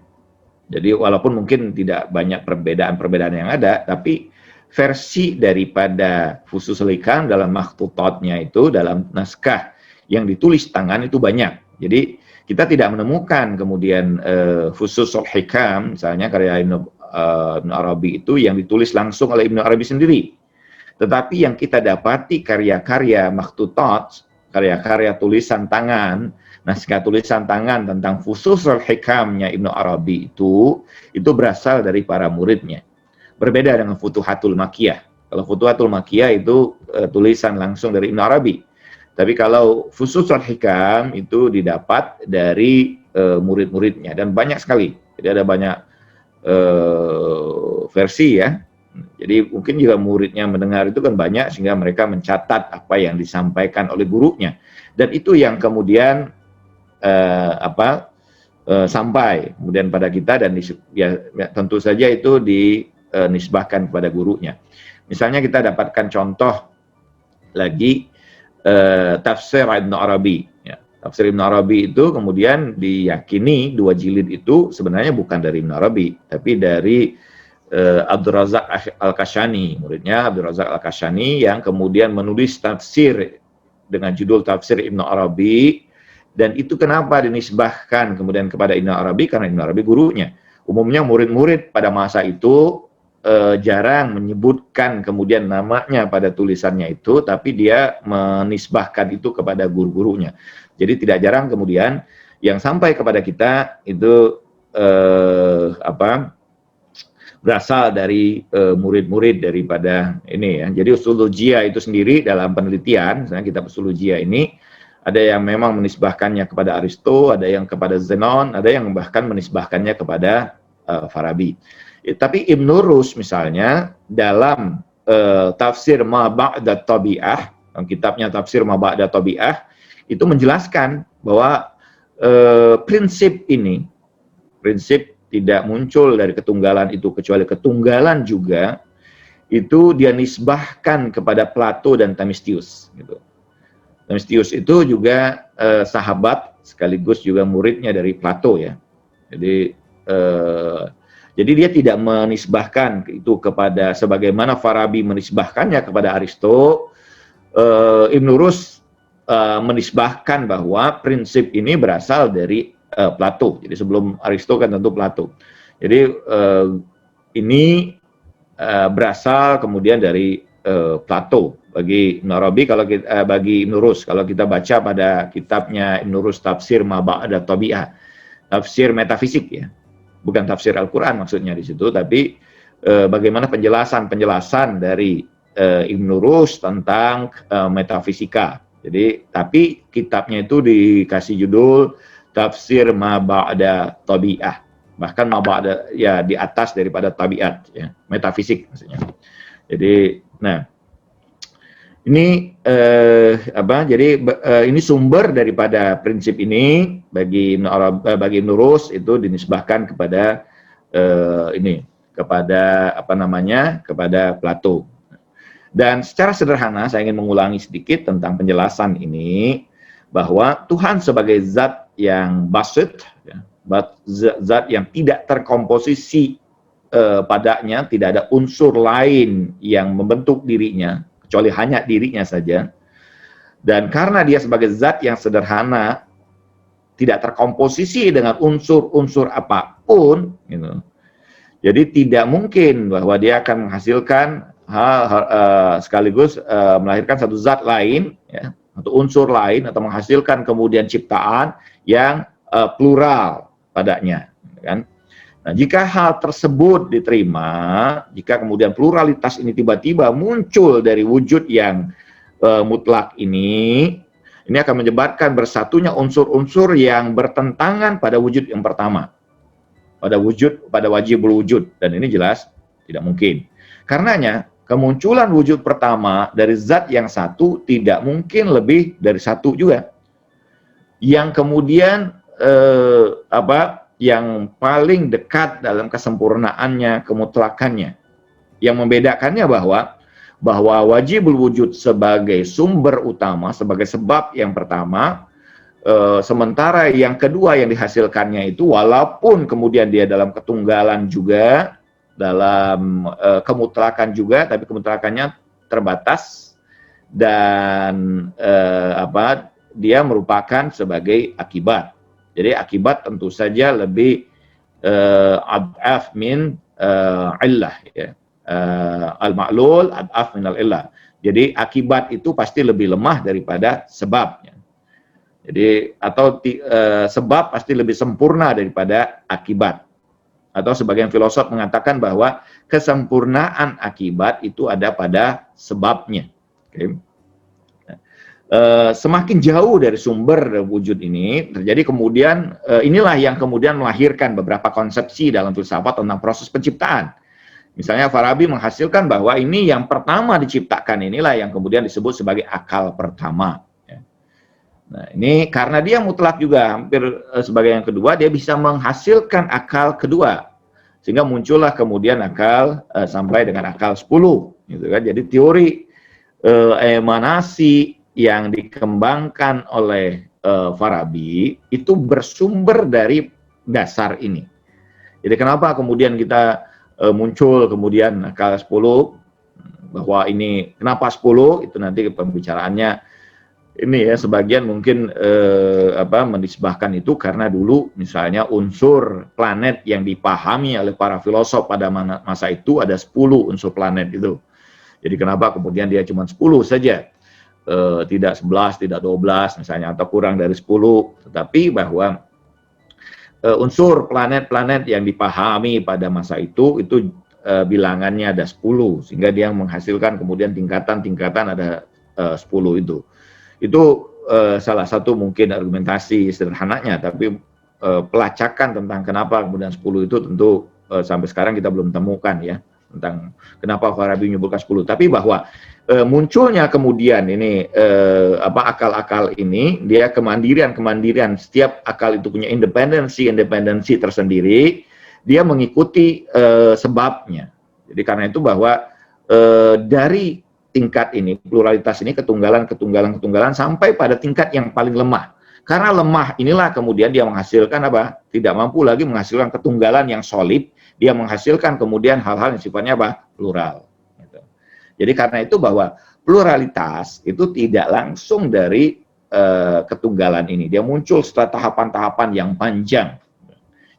Jadi walaupun mungkin tidak banyak perbedaan-perbedaan yang ada, tapi versi daripada Fususul Hikam dalam makhtutatnya itu, dalam naskah yang ditulis tangan itu banyak. Jadi kita tidak menemukan kemudian Fususul Hikam, misalnya karya Ibn Arabi itu yang ditulis langsung oleh Ibn Arabi sendiri. Tetapi yang kita dapati karya-karya makhtutat, karya-karya tulisan tangan, naskah tulisan tangan tentang Fususul Hikamnya Ibn Arabi itu berasal dari para muridnya. Berbeda dengan Futuhatul Makkiyah. Kalau Futuhatul Makkiyah itu tulisan langsung dari Ibn Arabi. Tapi kalau Fususul Hikam itu didapat dari murid-muridnya. Dan banyak sekali. Jadi ada banyak versi ya. Jadi mungkin juga muridnya mendengar itu kan banyak sehingga mereka mencatat apa yang disampaikan oleh gurunya. Dan itu yang kemudian sampai kemudian pada kita dan ya, tentu saja itu dinisbahkan kepada gurunya. Misalnya kita dapatkan contoh lagi tafsir Ibn Arabi. Ya. Tafsir Ibn Arabi itu kemudian diyakini 2 jilid itu sebenarnya bukan dari Ibn Arabi, tapi dari Abdul Razak Al-Kashani, muridnya Abdul Razak Al-Kashani yang kemudian menulis tafsir dengan judul Tafsir Ibn Arabi. Dan itu kenapa dinisbahkan kemudian kepada Ibn Arabi? Karena Ibn Arabi gurunya. Umumnya murid-murid pada masa itu jarang menyebutkan kemudian namanya pada tulisannya itu, tapi dia menisbahkan itu kepada guru-gurunya. Jadi tidak jarang kemudian yang sampai kepada kita itu berasal dari murid-murid daripada ini ya. Jadi usulujiyah itu sendiri dalam penelitian, misalnya kitab usulujiyah ini ada yang memang menisbahkannya kepada Aristo, ada yang kepada Zenon, ada yang bahkan menisbahkannya kepada Farabi. Tapi Ibn Rus misalnya dalam tafsir Ma Ba'da Tabi'ah, kitabnya tafsir Ma Ba'da Tabi'ah, itu menjelaskan bahwa prinsip ini, prinsip tidak muncul dari ketunggalan itu, kecuali ketunggalan juga itu dia nisbahkan kepada Plato dan Themistius gitu. Themistius itu juga sahabat sekaligus juga muridnya dari Plato ya. Jadi dia tidak menisbahkan itu kepada sebagaimana Farabi menisbahkannya kepada Aristo. Ibn Rus menisbahkan bahwa prinsip ini berasal dari Plato. Jadi sebelum Aristo kan tentu Plato. Jadi ini berasal kemudian dari Plato bagi Ibn Arabi, bagi Ibn Rus. Kalau kita baca pada kitabnya Ibn Rus tafsir Ma Ba'da Tabi'ah, tafsir metafisik ya. Bukan tafsir Al-Qur'an maksudnya di situ, tapi bagaimana penjelasan dari Ibn Rus tentang metafisika. Jadi tapi kitabnya itu dikasih judul Tafsir Ma Ba'da Tabi'ah. Bahkan Ma Ba'da ya di atas daripada tabiat ya, metafisik maksudnya. Jadi nah Ini ini sumber daripada prinsip ini bagi Ibnu Rus itu dinisbahkan kepada kepada Plato. Dan secara sederhana saya ingin mengulangi sedikit tentang penjelasan ini, bahwa Tuhan sebagai zat yang basit, ya, zat yang tidak terkomposisi padanya, tidak ada unsur lain yang membentuk dirinya kecuali hanya dirinya saja. Dan karena dia sebagai zat yang sederhana, tidak terkomposisi dengan unsur-unsur apapun, gitu. Jadi tidak mungkin bahwa dia akan menghasilkan sekaligus melahirkan satu zat lain, ya, atau unsur lain, atau menghasilkan kemudian ciptaan yang plural padanya, kan? Nah, jika hal tersebut diterima, jika kemudian pluralitas ini tiba-tiba muncul dari wujud yang mutlak ini akan menyebabkan bersatunya unsur-unsur yang bertentangan pada wujud yang pertama, pada wajibul wujud, dan ini jelas tidak mungkin. Karenanya kemunculan wujud pertama dari zat yang satu tidak mungkin lebih dari satu juga, yang kemudian yang paling dekat dalam kesempurnaannya, kemutlakannya. Yang membedakannya bahwa wajibul wujud sebagai sumber utama, sebagai sebab yang pertama, sementara yang kedua yang dihasilkannya itu walaupun kemudian dia dalam ketunggalan juga, dalam kemutlakan juga, tapi kemutlakannya terbatas, dan dia merupakan sebagai akibat. Jadi akibat tentu saja lebih ad'af min illah, ya. Al-ma'lul ad'af min al-illah. Jadi akibat itu pasti lebih lemah daripada sebabnya. Jadi sebab pasti lebih sempurna daripada akibat. Atau sebagian filosof mengatakan bahwa kesempurnaan akibat itu ada pada sebabnya. Okay. Semakin jauh dari sumber wujud ini terjadi, kemudian inilah yang kemudian melahirkan beberapa konsepsi dalam filsafat tentang proses penciptaan. Misalnya Farabi menghasilkan bahwa ini yang pertama diciptakan inilah yang kemudian disebut sebagai akal pertama. Nah, ini karena dia mutlak juga, hampir sebagai yang kedua, dia bisa menghasilkan akal kedua, sehingga muncullah kemudian akal sampai dengan akal 10, gitu kan. Jadi teori emanasi yang dikembangkan oleh Farabi itu bersumber dari dasar ini. Jadi kenapa kemudian kita muncul kemudian akal 10, bahwa ini kenapa 10 itu nanti pembicaraannya ini, ya. Sebagian mungkin menisbahkan itu karena dulu misalnya unsur planet yang dipahami oleh para filosof pada masa itu ada 10 unsur planet itu. Jadi kenapa kemudian dia cuma 10 saja, tidak 11, tidak 12 misalnya, atau kurang dari 10, tetapi bahwa unsur planet-planet yang dipahami pada masa itu bilangannya ada 10, sehingga dia menghasilkan kemudian tingkatan-tingkatan ada 10 itu. Itu salah satu mungkin argumentasi sederhananya, tapi pelacakan tentang kenapa kemudian 10 itu tentu sampai sekarang kita belum temukan, ya, tentang kenapa Farabi menyebutkan 10. Tapi bahwa munculnya kemudian ini akal-akal ini, dia kemandirian, setiap akal itu punya independensi tersendiri, dia mengikuti sebabnya. Jadi karena itu bahwa dari tingkat ini, pluralitas ini, ketunggalan sampai pada tingkat yang paling lemah. Karena lemah inilah kemudian dia menghasilkan tidak mampu lagi menghasilkan ketunggalan yang solid, dia menghasilkan kemudian hal-hal yang sifatnya plural. Gitu. Jadi karena itu bahwa pluralitas itu tidak langsung dari ketunggalan ini, dia muncul setelah tahapan-tahapan yang panjang.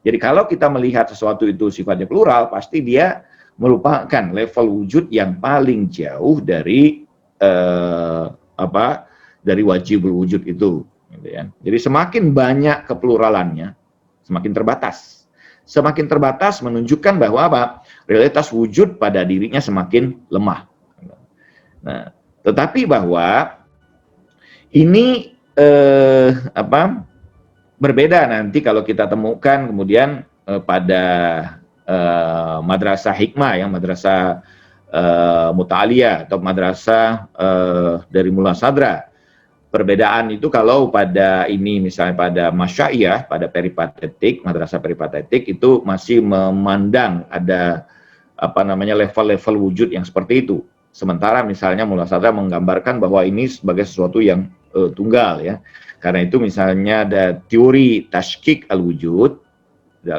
Jadi kalau kita melihat sesuatu itu sifatnya plural, pasti dia merupakan level wujud yang paling jauh dari dari wajibul wujud itu, gitu ya. Jadi semakin banyak kepluralannya, semakin terbatas. Semakin terbatas menunjukkan bahwa realitas wujud pada dirinya semakin lemah. Nah, tetapi bahwa ini berbeda nanti kalau kita temukan kemudian pada madrasah hikmah, yang madrasah muta'aliyah atau madrasah dari Mula Sadra. Perbedaan itu kalau pada ini misalnya pada Masyaiyah, pada peripatetik, madrasah peripatetik itu masih memandang ada apa namanya level-level wujud yang seperti itu. Sementara misalnya Mula Sadra menggambarkan bahwa ini sebagai sesuatu yang tunggal ya. Karena itu misalnya ada teori tashkik al-wujud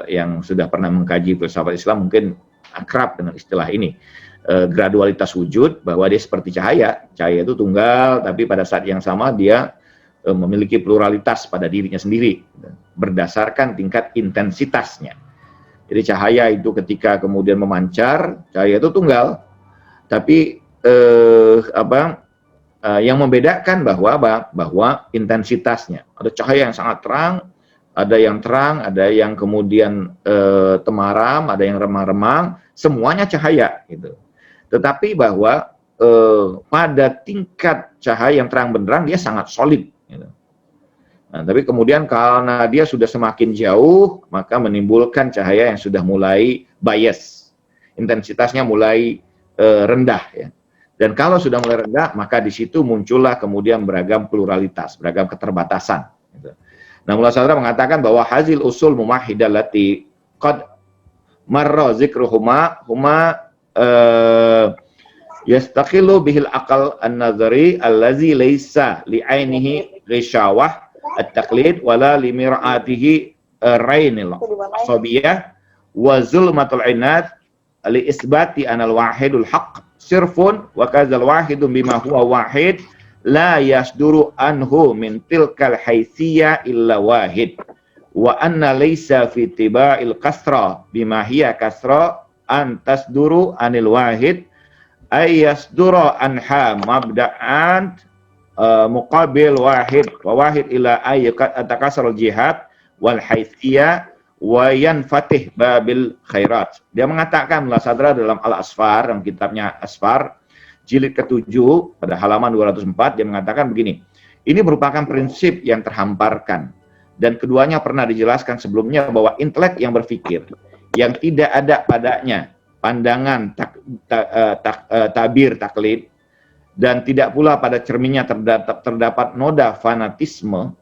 yang sudah pernah mengkaji filsafat Islam mungkin akrab dengan istilah ini. Gradualitas wujud, bahwa dia seperti cahaya itu tunggal, tapi pada saat yang sama dia memiliki pluralitas pada dirinya sendiri, berdasarkan tingkat intensitasnya. Jadi cahaya itu ketika kemudian memancar, cahaya itu tunggal, tapi yang membedakan bahwa intensitasnya, ada cahaya yang sangat terang, ada yang kemudian temaram, ada yang remang-remang, semuanya cahaya gitu. Tetapi bahwa pada tingkat cahaya yang terang benderang dia sangat solid. Gitu. Nah, tapi kemudian karena dia sudah semakin jauh, maka menimbulkan cahaya yang sudah mulai bias, intensitasnya mulai rendah. Ya. Dan kalau sudah mulai rendah, maka di situ muncullah kemudian beragam pluralitas, beragam keterbatasan. Gitu. Nah, Mula Sadra mengatakan bahwa hazil usul mumahidah lati qad marra zikruhuma yastaqilu bihil aqal an-nazari allazi laysa li'ainihi ghisyawah at-taqlid wala limir'atihi rainil sabiyah wa zulmatul inat li isbati anal wahidul haqq sirfun wa kadzal wahidu bima huwa wahid la yasduru anhu min tilkal haitsiyah illa wahid wa anna laysa fi tiba'il kasra bima hiya kasra an tasduru anil wahid ay yasdura anha mabda'an muqabil wahid wa wahid ila ay atakasar jihad wal haitsiyah wa yanfatih babil khairat. Dia mengatakan Mula Sadra dalam Al-Asfar, dalam kitabnya Asfar jilid ke-7 pada halaman 204, dia mengatakan begini, ini merupakan prinsip yang terhamparkan dan keduanya pernah dijelaskan sebelumnya bahwa intelek yang berpikir yang tidak ada padanya pandangan tabir taklid dan tidak pula pada cerminnya terdapat noda fanatisme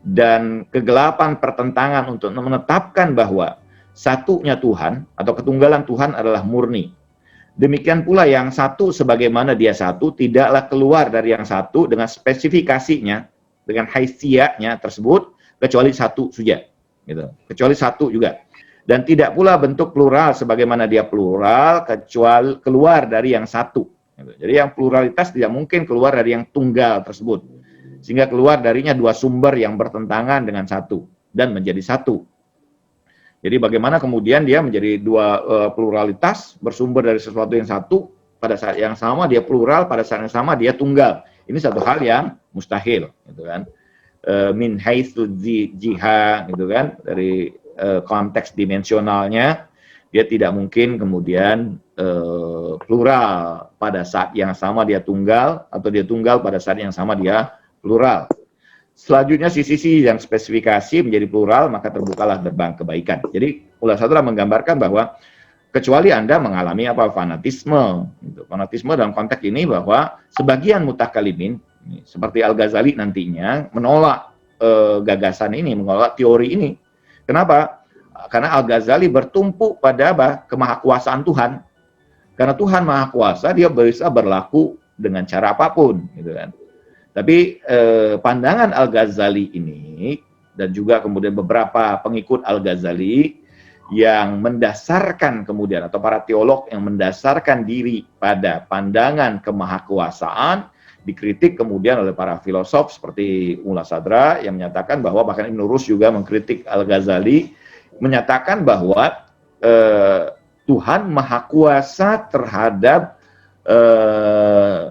dan kegelapan pertentangan untuk menetapkan bahwa satunya Tuhan atau ketunggalan Tuhan adalah murni. Demikian pula yang satu sebagaimana dia satu tidaklah keluar dari yang satu dengan spesifikasinya, dengan haisiatnya tersebut kecuali satu saja, gitu. Kecuali satu juga. Dan tidak pula bentuk plural sebagaimana dia plural kecuali keluar dari yang satu. Jadi yang pluralitas tidak mungkin keluar dari yang tunggal tersebut. Sehingga keluar darinya dua sumber yang bertentangan dengan satu dan menjadi satu. Jadi bagaimana kemudian dia menjadi dua pluralitas bersumber dari sesuatu yang satu, pada saat yang sama dia plural, pada saat yang sama dia tunggal. Ini satu hal yang mustahil, gitu kan. Min haitsu jiha, gitu kan, dari konteks dimensionalnya dia tidak mungkin kemudian plural pada saat yang sama dia tunggal, atau dia tunggal pada saat yang sama dia plural. Selanjutnya sisi yang spesifikasi menjadi plural, maka terbukalah gerbang kebaikan. Jadi Mula Sadra menggambarkan bahwa kecuali Anda mengalami fanatisme, gitu. Fanatisme dalam konteks ini bahwa sebagian mutakalimin seperti Al-Ghazali nantinya menolak gagasan ini, menolak teori ini. Kenapa? Karena Al-Ghazali bertumpu pada kemahakuasaan Tuhan. Karena Tuhan Maha Kuasa, dia bisa berlaku dengan cara apapun, gitu kan. Tapi pandangan Al-Ghazali ini dan juga kemudian beberapa pengikut Al-Ghazali yang mendasarkan kemudian, atau para teolog yang mendasarkan diri pada pandangan kemahakuasaan, dikritik kemudian oleh para filosof seperti Mula Sadra yang menyatakan bahwa, bahkan Ibn Rus juga mengkritik Al-Ghazali, menyatakan bahwa Tuhan Maha Kuasa terhadap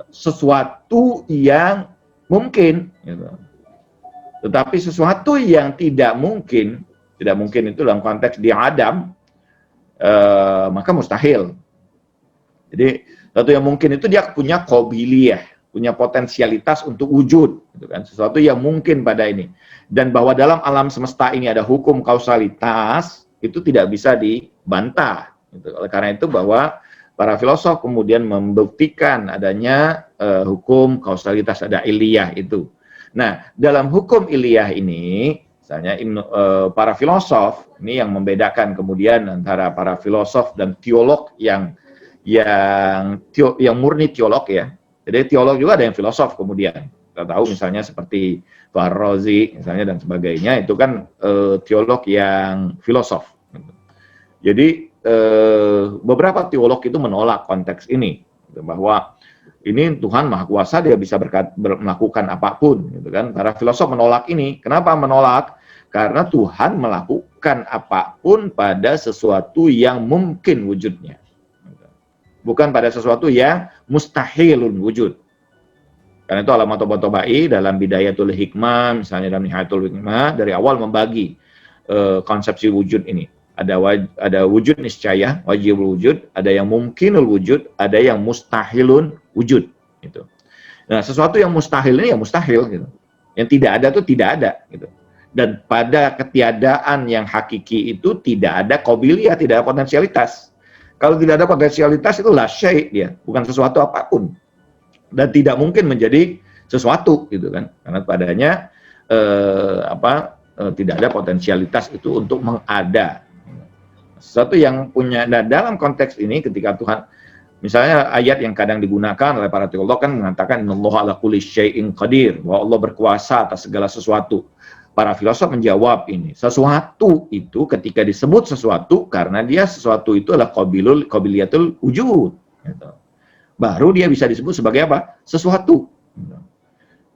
sesuatu yang mungkin, gitu. Tetapi sesuatu yang tidak mungkin itu dalam konteks dia Adam, maka mustahil. Jadi sesuatu yang mungkin itu dia punya qobiliyah, punya potensialitas untuk wujud, gitu kan? Sesuatu yang mungkin pada ini. Dan bahwa dalam alam semesta ini ada hukum kausalitas, itu tidak bisa dibantah. Gitu. Oleh karena itu bahwa para filosof kemudian membuktikan adanya hukum kausalitas, ada iliyah itu. Nah, dalam hukum iliyah ini, misalnya para filosof ini yang membedakan kemudian antara para filosof dan teolog yang murni teolog ya. Jadi teolog juga ada yang filosof kemudian. Kita tahu misalnya seperti Razi misalnya dan sebagainya, itu kan teolog yang filosof. Jadi beberapa teolog itu menolak konteks ini, bahwa ini Tuhan Maha Kuasa, dia bisa melakukan apapun, gitu kan. Para filosof menolak ini. Kenapa menolak? Karena Tuhan melakukan apapun pada sesuatu yang mungkin wujudnya, bukan pada sesuatu yang mustahilun wujud. Karena itu Al-Tobai dalam Bidayatul Hikmah, misalnya dalam Nihayatul Hikmah, dari awal membagi konsepsi wujud ini. Ada wujud niscaya, wajibul wujud, ada yang mungkinul wujud, ada yang mustahilun wujud. Gitu. Nah, sesuatu yang mustahil ini ya mustahil. Gitu. Yang tidak ada itu tidak ada. Gitu. Dan pada ketiadaan yang hakiki itu tidak ada qobiliyah, tidak ada potensialitas. Kalau tidak ada potensialitas itu la syai' dia, bukan sesuatu apapun. Dan tidak mungkin menjadi sesuatu gitu kan. Karena padanya tidak ada potensialitas itu untuk mengada. Sesuatu yang punya, nah dalam konteks ini ketika Tuhan, misalnya ayat yang kadang digunakan oleh para teolog kan mengatakan innallaha ala kulli syai'in qadir, bahwa Allah berkuasa atas segala sesuatu. Para filosof menjawab ini, sesuatu itu ketika disebut sesuatu karena dia sesuatu itu adalah qobiliyatul wujud. Gitu. Baru dia bisa disebut sebagai apa? Sesuatu. Gitu.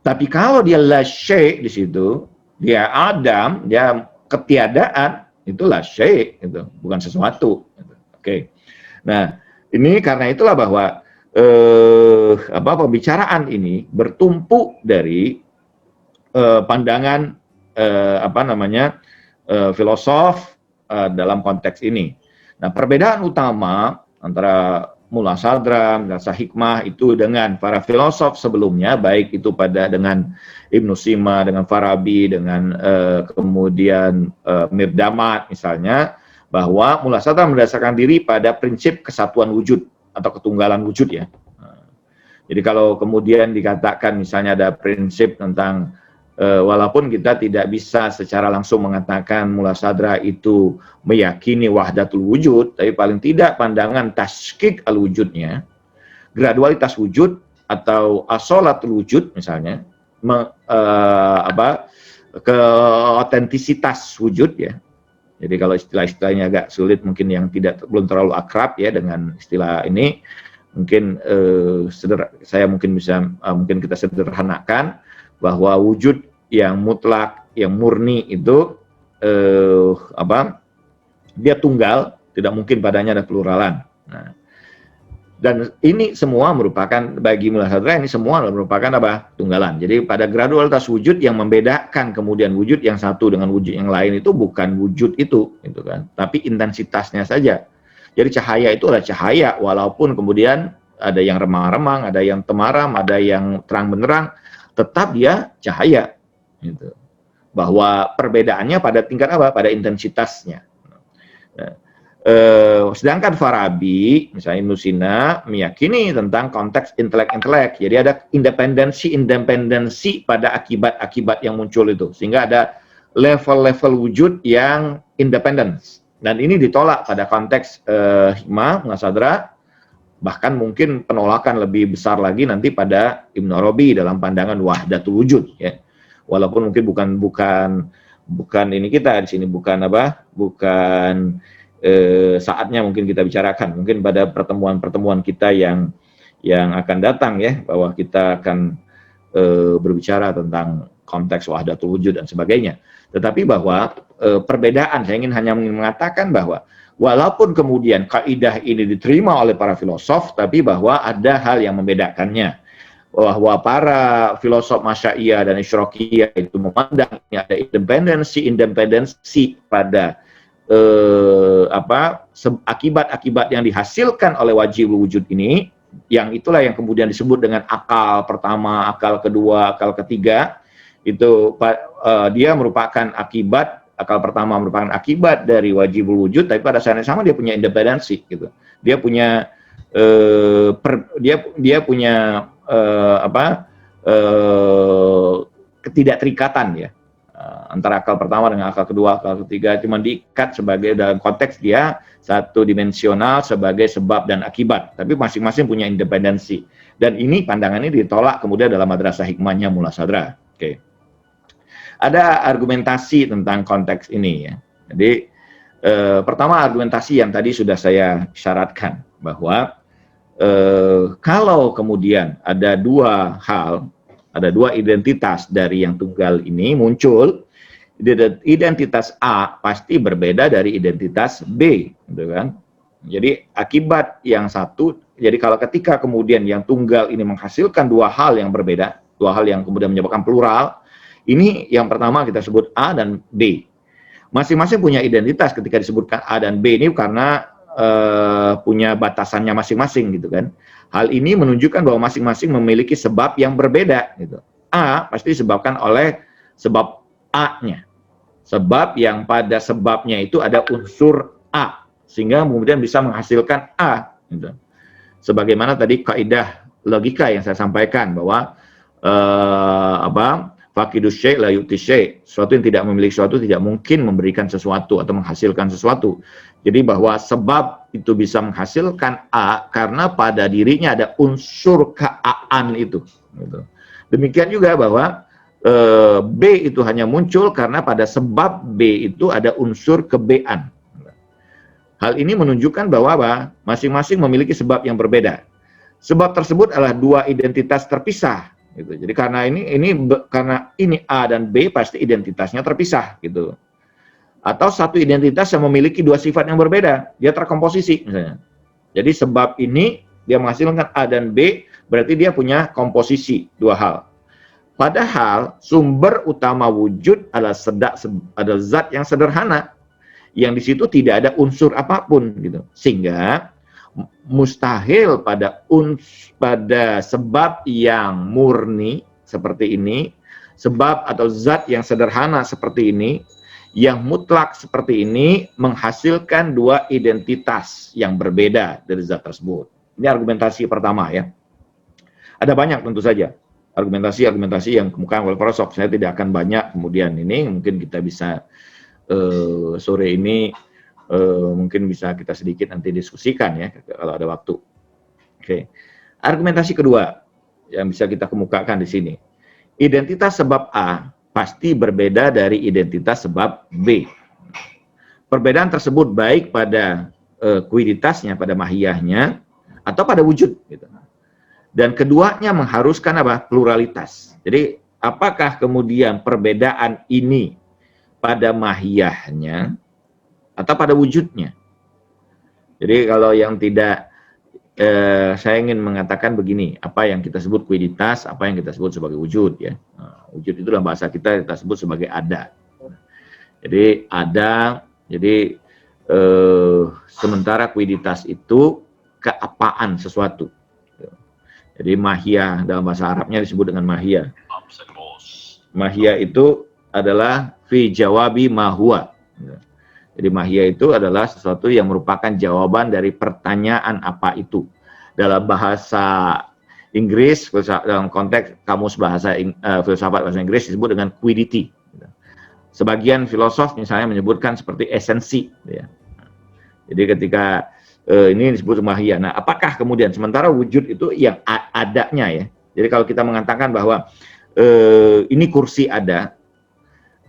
Tapi kalau dia la syai' di situ, dia adam, dia ketiadaan, itulah syai' itu, bukan sesuatu. Gitu. Oke. Nah, ini karena itulah bahwa pembicaraan ini bertumpu dari pandangan filosof dalam konteks ini. Nah, perbedaan utama antara Mula Sadra, Dasar Hikmah itu dengan para filosof sebelumnya, baik itu dengan Ibnu Sina, dengan Farabi, dengan kemudian Mirdamat misalnya, bahwa Mula Sadra mendasarkan diri pada prinsip kesatuan wujud atau ketunggalan wujud ya. Jadi kalau kemudian dikatakan misalnya ada prinsip tentang walaupun kita tidak bisa secara langsung mengatakan Mula Sadra itu meyakini wahdatul wujud, tapi paling tidak pandangan tashkik al-wujudnya, gradualitas wujud atau asolatul wujud misalnya, keotentisitas wujud ya. Jadi kalau istilah-istilahnya agak sulit, mungkin yang belum terlalu akrab ya dengan istilah ini, mungkin saya mungkin kita sederhanakan bahwa wujud yang mutlak, yang murni itu dia tunggal, tidak mungkin padanya ada pluralan. Nah, dan ini semua merupakan bagi Mula Sadra ini semua merupakan tunggalan. Jadi pada gradualitas wujud yang membedakan kemudian wujud yang satu dengan wujud yang lain itu bukan wujud itu, gitu kan? Tapi intensitasnya saja. Jadi cahaya itu adalah cahaya, walaupun kemudian ada yang remang-remang, ada yang temaram, ada yang terang benderang, tetap dia cahaya, gitu. Bahwa perbedaannya pada tingkat pada intensitasnya. Nah, sedangkan Farabi, misalnya Ibnu Sina, meyakini tentang konteks intelek-intelek. Jadi ada independensi pada akibat-akibat yang muncul itu, sehingga ada level-level wujud yang independen. Dan ini ditolak pada konteks Hikmah, Mula Sadra. Bahkan mungkin penolakan lebih besar lagi nanti pada Ibnu Arabi dalam pandangan wahdatul wujud ya. Walaupun mungkin bukan ini kita di sini, bukan saatnya mungkin kita bicarakan. Mungkin pada pertemuan-pertemuan kita yang akan datang ya, bahwa kita akan berbicara tentang konteks wahdatul wujud dan sebagainya. Tetapi bahwa perbedaan, saya hanya ingin mengatakan bahwa walaupun kemudian kaidah ini diterima oleh para filosof, tapi bahwa ada hal yang membedakannya. Bahwa para filosof Masya'iyah dan Isyraqiyah itu memandang ada independensi pada akibat-akibat yang dihasilkan oleh wajib wujud ini, yang itulah yang kemudian disebut dengan akal pertama, akal kedua, akal ketiga. Itu dia merupakan akibat. Akal pertama merupakan akibat dari wajibul wujud, tapi pada saat yang sama dia punya independensi gitu. Dia punya dia punya ketidakterikatan ya, antara akal pertama dengan akal kedua, akal ketiga, cuma diikat sebagai dalam konteks dia satu dimensional sebagai sebab dan akibat, tapi masing-masing punya independensi. Dan ini pandangan ini ditolak kemudian dalam madrasah hikmahnya Mulasadra. Oke. Ada argumentasi tentang konteks ini ya. Jadi pertama argumentasi yang tadi sudah saya syaratkan bahwa kalau kemudian ada dua hal, ada dua identitas dari yang tunggal ini muncul, identitas A pasti berbeda dari identitas B, gitu kan? Jadi akibat yang satu, jadi kalau ketika kemudian yang tunggal ini menghasilkan dua hal yang berbeda, dua hal yang kemudian menyebabkan plural, ini yang pertama kita sebut A dan B. Masing-masing punya identitas ketika disebutkan A dan B ini karena punya batasannya masing-masing gitu kan. Hal ini menunjukkan bahwa masing-masing memiliki sebab yang berbeda gitu. A pasti disebabkan oleh sebab A-nya. Sebab yang pada sebabnya itu ada unsur A sehingga kemudian bisa menghasilkan A gitu. Sebagaimana tadi kaidah logika yang saya sampaikan bahwa fakidus syai' la yu'ti syai', sesuatu yang tidak memiliki sesuatu tidak mungkin memberikan sesuatu atau menghasilkan sesuatu. Jadi bahwa sebab itu bisa menghasilkan A karena pada dirinya ada unsur ke-aan itu. Gitu. Demikian juga bahwa B itu hanya muncul karena pada sebab B itu ada unsur ke-B-an. Hal ini menunjukkan bahwa masing-masing memiliki sebab yang berbeda. Sebab tersebut adalah dua identitas terpisah. Gitu. Jadi karena ini A dan B pasti identitasnya terpisah gitu. Atau satu identitas yang memiliki dua sifat yang berbeda, dia terkomposisi misalnya. Jadi sebab ini dia menghasilkan A dan B, berarti dia punya komposisi dua hal. Padahal sumber utama wujud adalah zat yang sederhana, yang di situ tidak ada unsur apapun gitu. Sehingga mustahil pada sebab yang murni seperti ini, sebab atau zat yang sederhana seperti ini, yang mutlak seperti ini menghasilkan dua identitas yang berbeda dari zat tersebut. Ini argumentasi pertama ya. Ada banyak tentu saja argumentasi yang kemukakan oleh filsuf. Saya tidak akan banyak kemudian ini, mungkin kita bisa sore ini mungkin bisa kita sedikit nanti diskusikan ya kalau ada waktu. Oke. Argumentasi kedua yang bisa kita kemukakan di sini. Identitas sebab A pasti berbeda dari identitas sebab B. Perbedaan tersebut baik pada kuiditasnya, pada mahiyahnya, atau pada wujud. Gitu. Dan keduanya mengharuskan apa? Pluralitas. Jadi apakah kemudian perbedaan ini pada mahiyahnya atau pada wujudnya? Jadi kalau yang tidak, saya ingin mengatakan begini, apa yang kita sebut kuiditas, apa yang kita sebut sebagai wujud ya. Wujud itu dalam bahasa kita sebut sebagai ada. Jadi ada, jadi sementara kuiditas itu keapaan sesuatu. Jadi mahiyah dalam bahasa Arabnya disebut dengan mahiyah. Mahiyah itu adalah fi jawabi mahua. Jadi mahiyah itu adalah sesuatu yang merupakan jawaban dari pertanyaan apa itu. Dalam bahasa Inggris, dalam konteks kamus bahasa filsafat bahasa Inggris disebut dengan quiddity. Sebagian filosof misalnya menyebutkan seperti esensi. Ya. Jadi ketika ini disebut mahiyah. Nah, apakah kemudian sementara wujud itu yang adanya ya. Jadi kalau kita mengatakan bahwa ini kursi ada,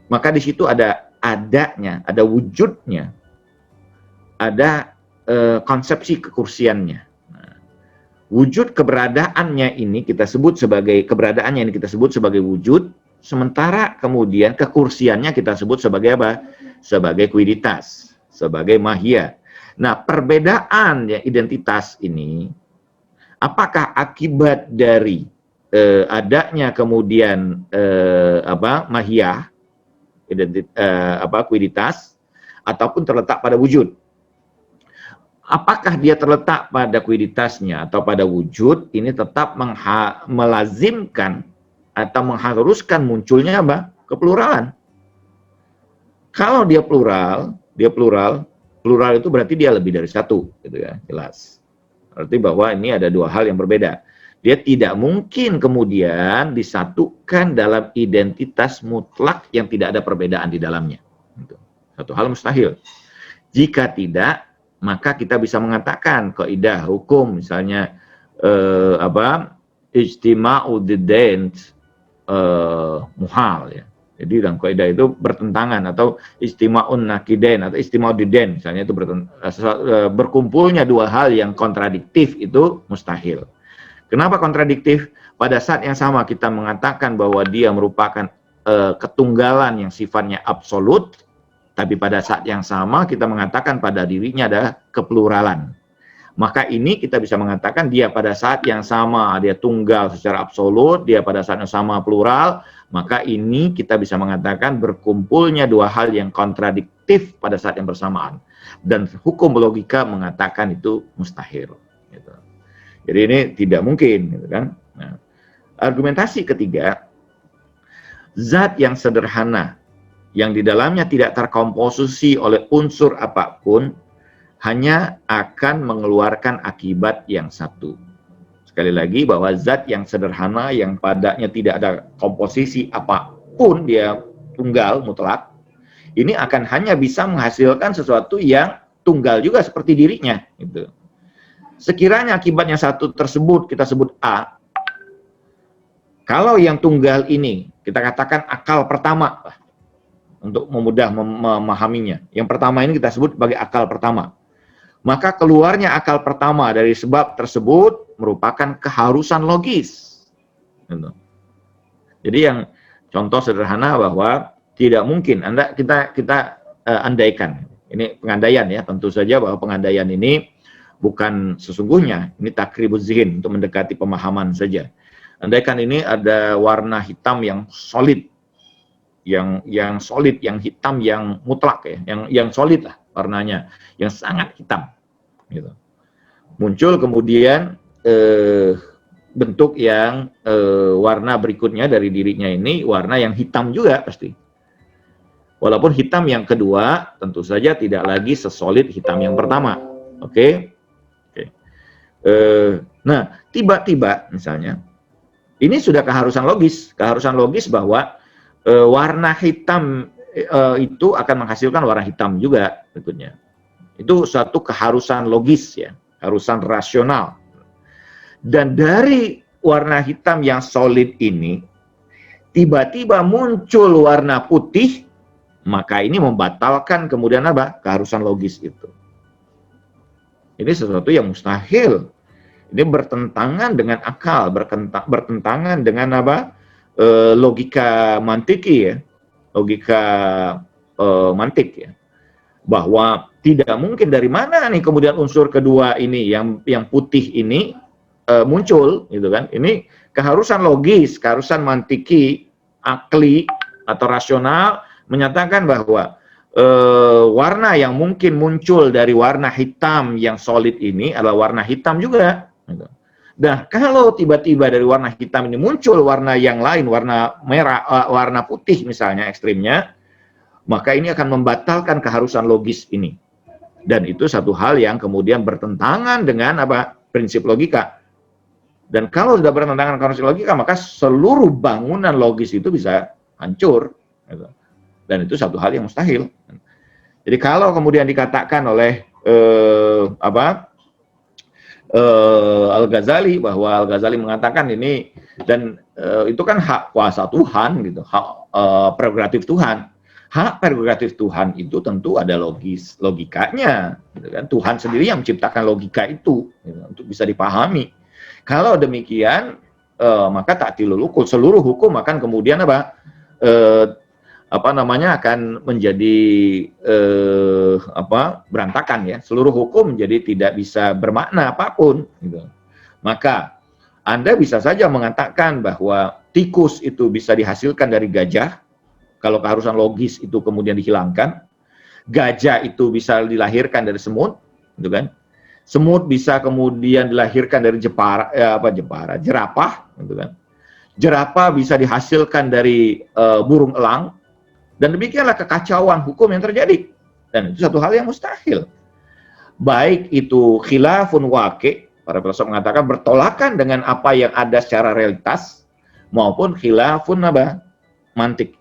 maka di situ ada adanya, ada wujudnya, ada konsepsi kekursiannya. Nah, wujud keberadaannya ini kita sebut sebagai keberadaannya ini kita sebut sebagai wujud, sementara kemudian kekursiannya kita sebut sebagai apa? Sebagai kuiditas, sebagai mahiyah. Nah, perbedaan ya identitas ini apakah akibat dari adanya kemudian mahiyah, kuiditas, ataupun terletak pada wujud? Apakah dia terletak pada kuiditasnya atau pada wujud, ini tetap melazimkan atau mengharuskan munculnya apa? Kepluralan. Kalau dia plural itu berarti dia lebih dari satu, gitu ya, jelas. Berarti bahwa ini ada dua hal yang berbeda. Dia tidak mungkin kemudian disatukan dalam identitas mutlak yang tidak ada perbedaan di dalamnya. Satu hal mustahil. Jika tidak, maka kita bisa mengatakan kaidah hukum misalnya ijtima'u diddain muhal ya. Jadi dalam kaidah itu bertentangan atau istima'un naqidain atau istima'u diddain misalnya itu berkumpulnya dua hal yang kontradiktif itu mustahil. Kenapa kontradiktif? Pada saat yang sama kita mengatakan bahwa dia merupakan ketunggalan yang sifatnya absolut, tapi pada saat yang sama kita mengatakan pada dirinya ada kepluralan. Maka ini kita bisa mengatakan dia pada saat yang sama, dia tunggal secara absolut, dia pada saat yang sama plural, maka ini kita bisa mengatakan berkumpulnya dua hal yang kontradiktif pada saat yang bersamaan. Dan hukum logika mengatakan itu mustahil. Gitu. Jadi ini tidak mungkin, gitu kan? Nah, argumentasi ketiga, zat yang sederhana, yang di dalamnya tidak terkomposisi oleh unsur apapun, hanya akan mengeluarkan akibat yang satu. Sekali lagi bahwa zat yang sederhana, yang padanya tidak ada komposisi apapun, dia tunggal, mutlak, ini akan hanya bisa menghasilkan sesuatu yang tunggal juga seperti dirinya, gitu. Sekiranya akibatnya satu tersebut kita sebut A, kalau yang tunggal ini kita katakan akal pertama untuk memudah memahaminya. Yang pertama ini kita sebut sebagai akal pertama. Maka keluarnya akal pertama dari sebab tersebut merupakan keharusan logis. Jadi yang contoh sederhana bahwa tidak mungkin kita andaikan. Ini pengandaian ya, tentu saja bahwa pengandaian ini bukan sesungguhnya, ini takribuz zihin untuk mendekati pemahaman saja. Andaikan ini ada warna hitam yang solid, yang solid, yang hitam, yang mutlak ya, yang solid lah warnanya, yang sangat hitam, gitu. Muncul kemudian bentuk yang warna berikutnya dari dirinya ini warna yang hitam juga pasti. Walaupun hitam yang kedua tentu saja tidak lagi sesolid hitam yang pertama, oke? Nah, tiba-tiba misalnya, ini sudah keharusan logis bahwa warna hitam itu akan menghasilkan warna hitam juga berikutnya. Itu suatu keharusan logis ya, keharusan rasional. Dan dari warna hitam yang solid ini, tiba-tiba muncul warna putih, maka ini membatalkan kemudian apa? Keharusan logis itu. Ini sesuatu yang mustahil. Ini bertentangan dengan akal, bertentangan dengan apa? Logika mantiki ya. Logika mantik ya. Bahwa tidak mungkin dari mana nih kemudian unsur kedua ini yang putih ini muncul gitu kan. Ini keharusan logis, keharusan mantiki, akli atau rasional menyatakan bahwa warna yang mungkin muncul dari warna hitam yang solid ini adalah warna hitam juga. Nah, kalau tiba-tiba dari warna hitam ini muncul warna yang lain, warna merah, warna putih misalnya ekstrimnya, maka ini akan membatalkan keharusan logis ini. Dan itu satu hal yang kemudian bertentangan dengan apa? Prinsip logika. Dan kalau sudah bertentangan dengan prinsip logika, maka seluruh bangunan logis itu bisa hancur. Dan itu satu hal yang mustahil. Jadi kalau kemudian dikatakan oleh Al-Ghazali bahwa Al-Ghazali mengatakan ini dan itu kan hak kuasa Tuhan gitu, hak prerogatif Tuhan. Hak prerogatif Tuhan itu tentu ada logikanya, gitu kan? Tuhan sendiri yang menciptakan logika itu gitu, untuk bisa dipahami. Kalau demikian maka ta'tilul uqul, seluruh hukum akan kemudian akan menjadi berantakan ya. Seluruh hukum jadi tidak bisa bermakna apapun gitu. Maka Anda bisa saja mengatakan bahwa tikus itu bisa dihasilkan dari gajah kalau keharusan logis itu kemudian dihilangkan. Gajah itu bisa dilahirkan dari semut, gitu kan? Semut bisa kemudian dilahirkan dari jerapah, gitu kan? Jerapah bisa dihasilkan dari burung elang. Dan demikianlah kekacauan hukum yang terjadi. Dan itu satu hal yang mustahil. Baik itu khilafun waqi' para filosof mengatakan bertolakan dengan apa yang ada secara realitas maupun khilafun mantik,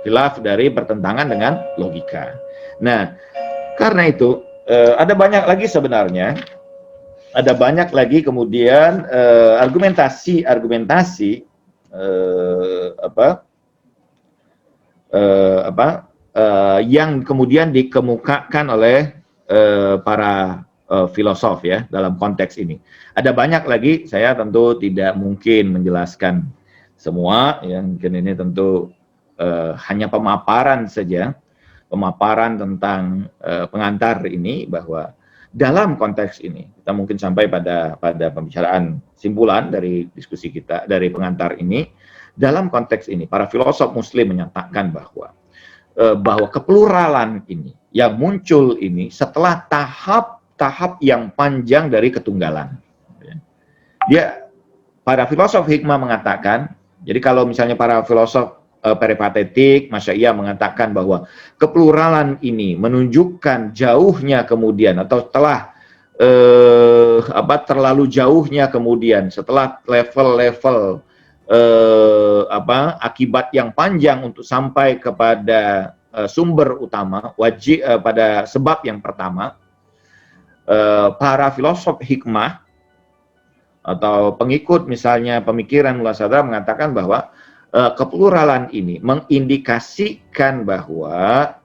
khilaf dari bertentangan dengan logika. Nah, karena itu ada banyak lagi sebenarnya, ada banyak lagi kemudian argumentasi yang kemudian dikemukakan oleh para filosof ya dalam konteks ini. Ada banyak lagi, saya tentu tidak mungkin menjelaskan semua, ya mungkin ini tentu hanya pemaparan saja, pemaparan tentang pengantar ini, bahwa dalam konteks ini kita mungkin sampai pada pembicaraan simpulan dari diskusi kita dari pengantar ini. Dalam konteks ini para filosof muslim menyatakan bahwa kepluralan ini yang muncul ini setelah tahap yang panjang dari ketunggalan. Dia, para filosof hikmah mengatakan, jadi kalau misalnya para filosof peripatetik, Masyaiyah mengatakan bahwa kepluralan ini menunjukkan jauhnya kemudian, atau telah terlalu jauhnya kemudian setelah level-level akibat yang panjang untuk sampai kepada sumber utama, pada sebab yang pertama, para filosof hikmah atau pengikut misalnya pemikiran Mullah Sadra mengatakan bahwa kepluralan ini mengindikasikan bahwa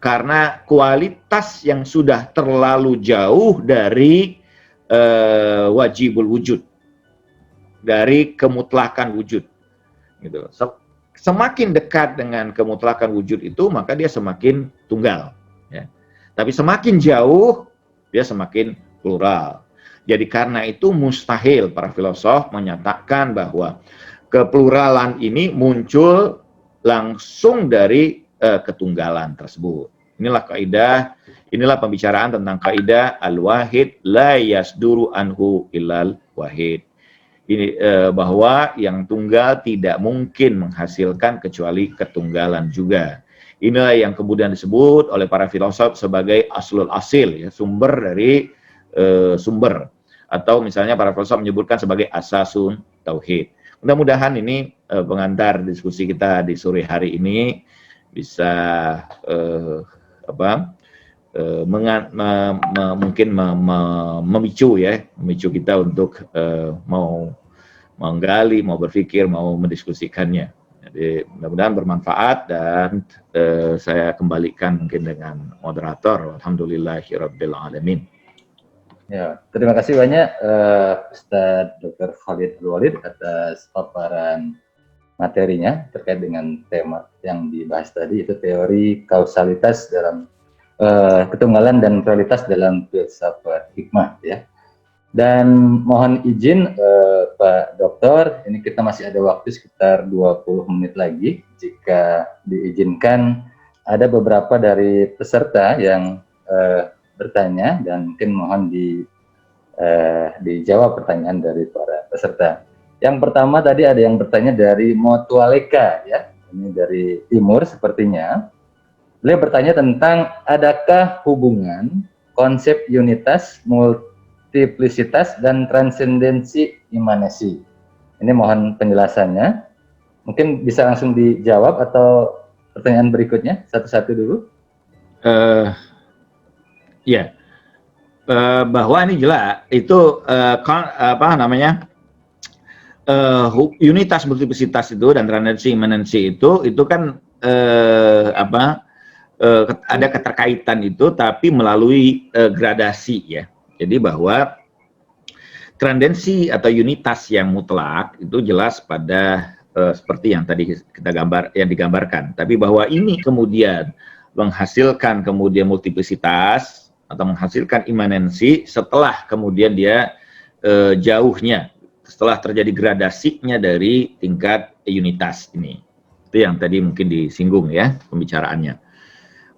karena kualitas yang sudah terlalu jauh dari wajibul wujud, dari kemutlakan wujud, gitu. Semakin dekat dengan kemutlakan wujud itu, maka dia semakin tunggal, ya. Tapi semakin jauh, dia semakin plural. Jadi karena itu mustahil para filosof menyatakan bahwa kepluralan ini muncul langsung dari ketunggalan tersebut. Inilah kaidah, inilah pembicaraan tentang kaidah al-wahid la yasduru anhu illal wahid. Ini bahwa yang tunggal tidak mungkin menghasilkan kecuali ketunggalan juga. Inilah yang kemudian disebut oleh para filosof sebagai aslul asil, ya, sumber dari sumber, atau misalnya para filosof menyebutkan sebagai asasun tauhid. Mudah-mudahan ini pengantar diskusi kita di sore hari ini bisa mungkin memicu kita untuk mau menggali, mau berpikir, mau mendiskusikannya. Jadi mudah-mudahan bermanfaat, dan saya kembalikan mungkin dengan moderator. Alhamdulillahirabbil alamin. Ya, terima kasih banyak Ustadz Dr. Khalid Al-Walid atas paparan materinya terkait dengan tema yang dibahas tadi, itu teori kausalitas dalam ketunggalan dan realitas dalam filsafat hikmah, ya. Dan mohon izin Pak Dokter, ini kita masih ada waktu sekitar 20 menit lagi. Jika diizinkan, ada beberapa dari peserta yang bertanya, dan mungkin mohon dijawab pertanyaan dari para peserta. Yang pertama tadi ada yang bertanya dari Motualeka, ya. Ini dari timur sepertinya. Beliau bertanya tentang adakah hubungan konsep unitas, multiplisitas, dan transendensi imanensi. Ini mohon penjelasannya. Mungkin bisa langsung dijawab atau pertanyaan berikutnya satu-satu dulu. Ya, bahwa ini jelas itu unitas, multiplisitas itu dan transendensi imanensi itu kan ada keterkaitan itu, tapi melalui gradasi, ya. Jadi bahwa transendensi atau unitas yang mutlak itu jelas pada seperti yang tadi yang digambarkan. Tapi bahwa ini kemudian menghasilkan kemudian multiplisitas atau menghasilkan imanensi setelah kemudian dia jauhnya, setelah terjadi gradasinya dari tingkat unitas ini. Itu yang tadi mungkin disinggung, ya, pembicaraannya.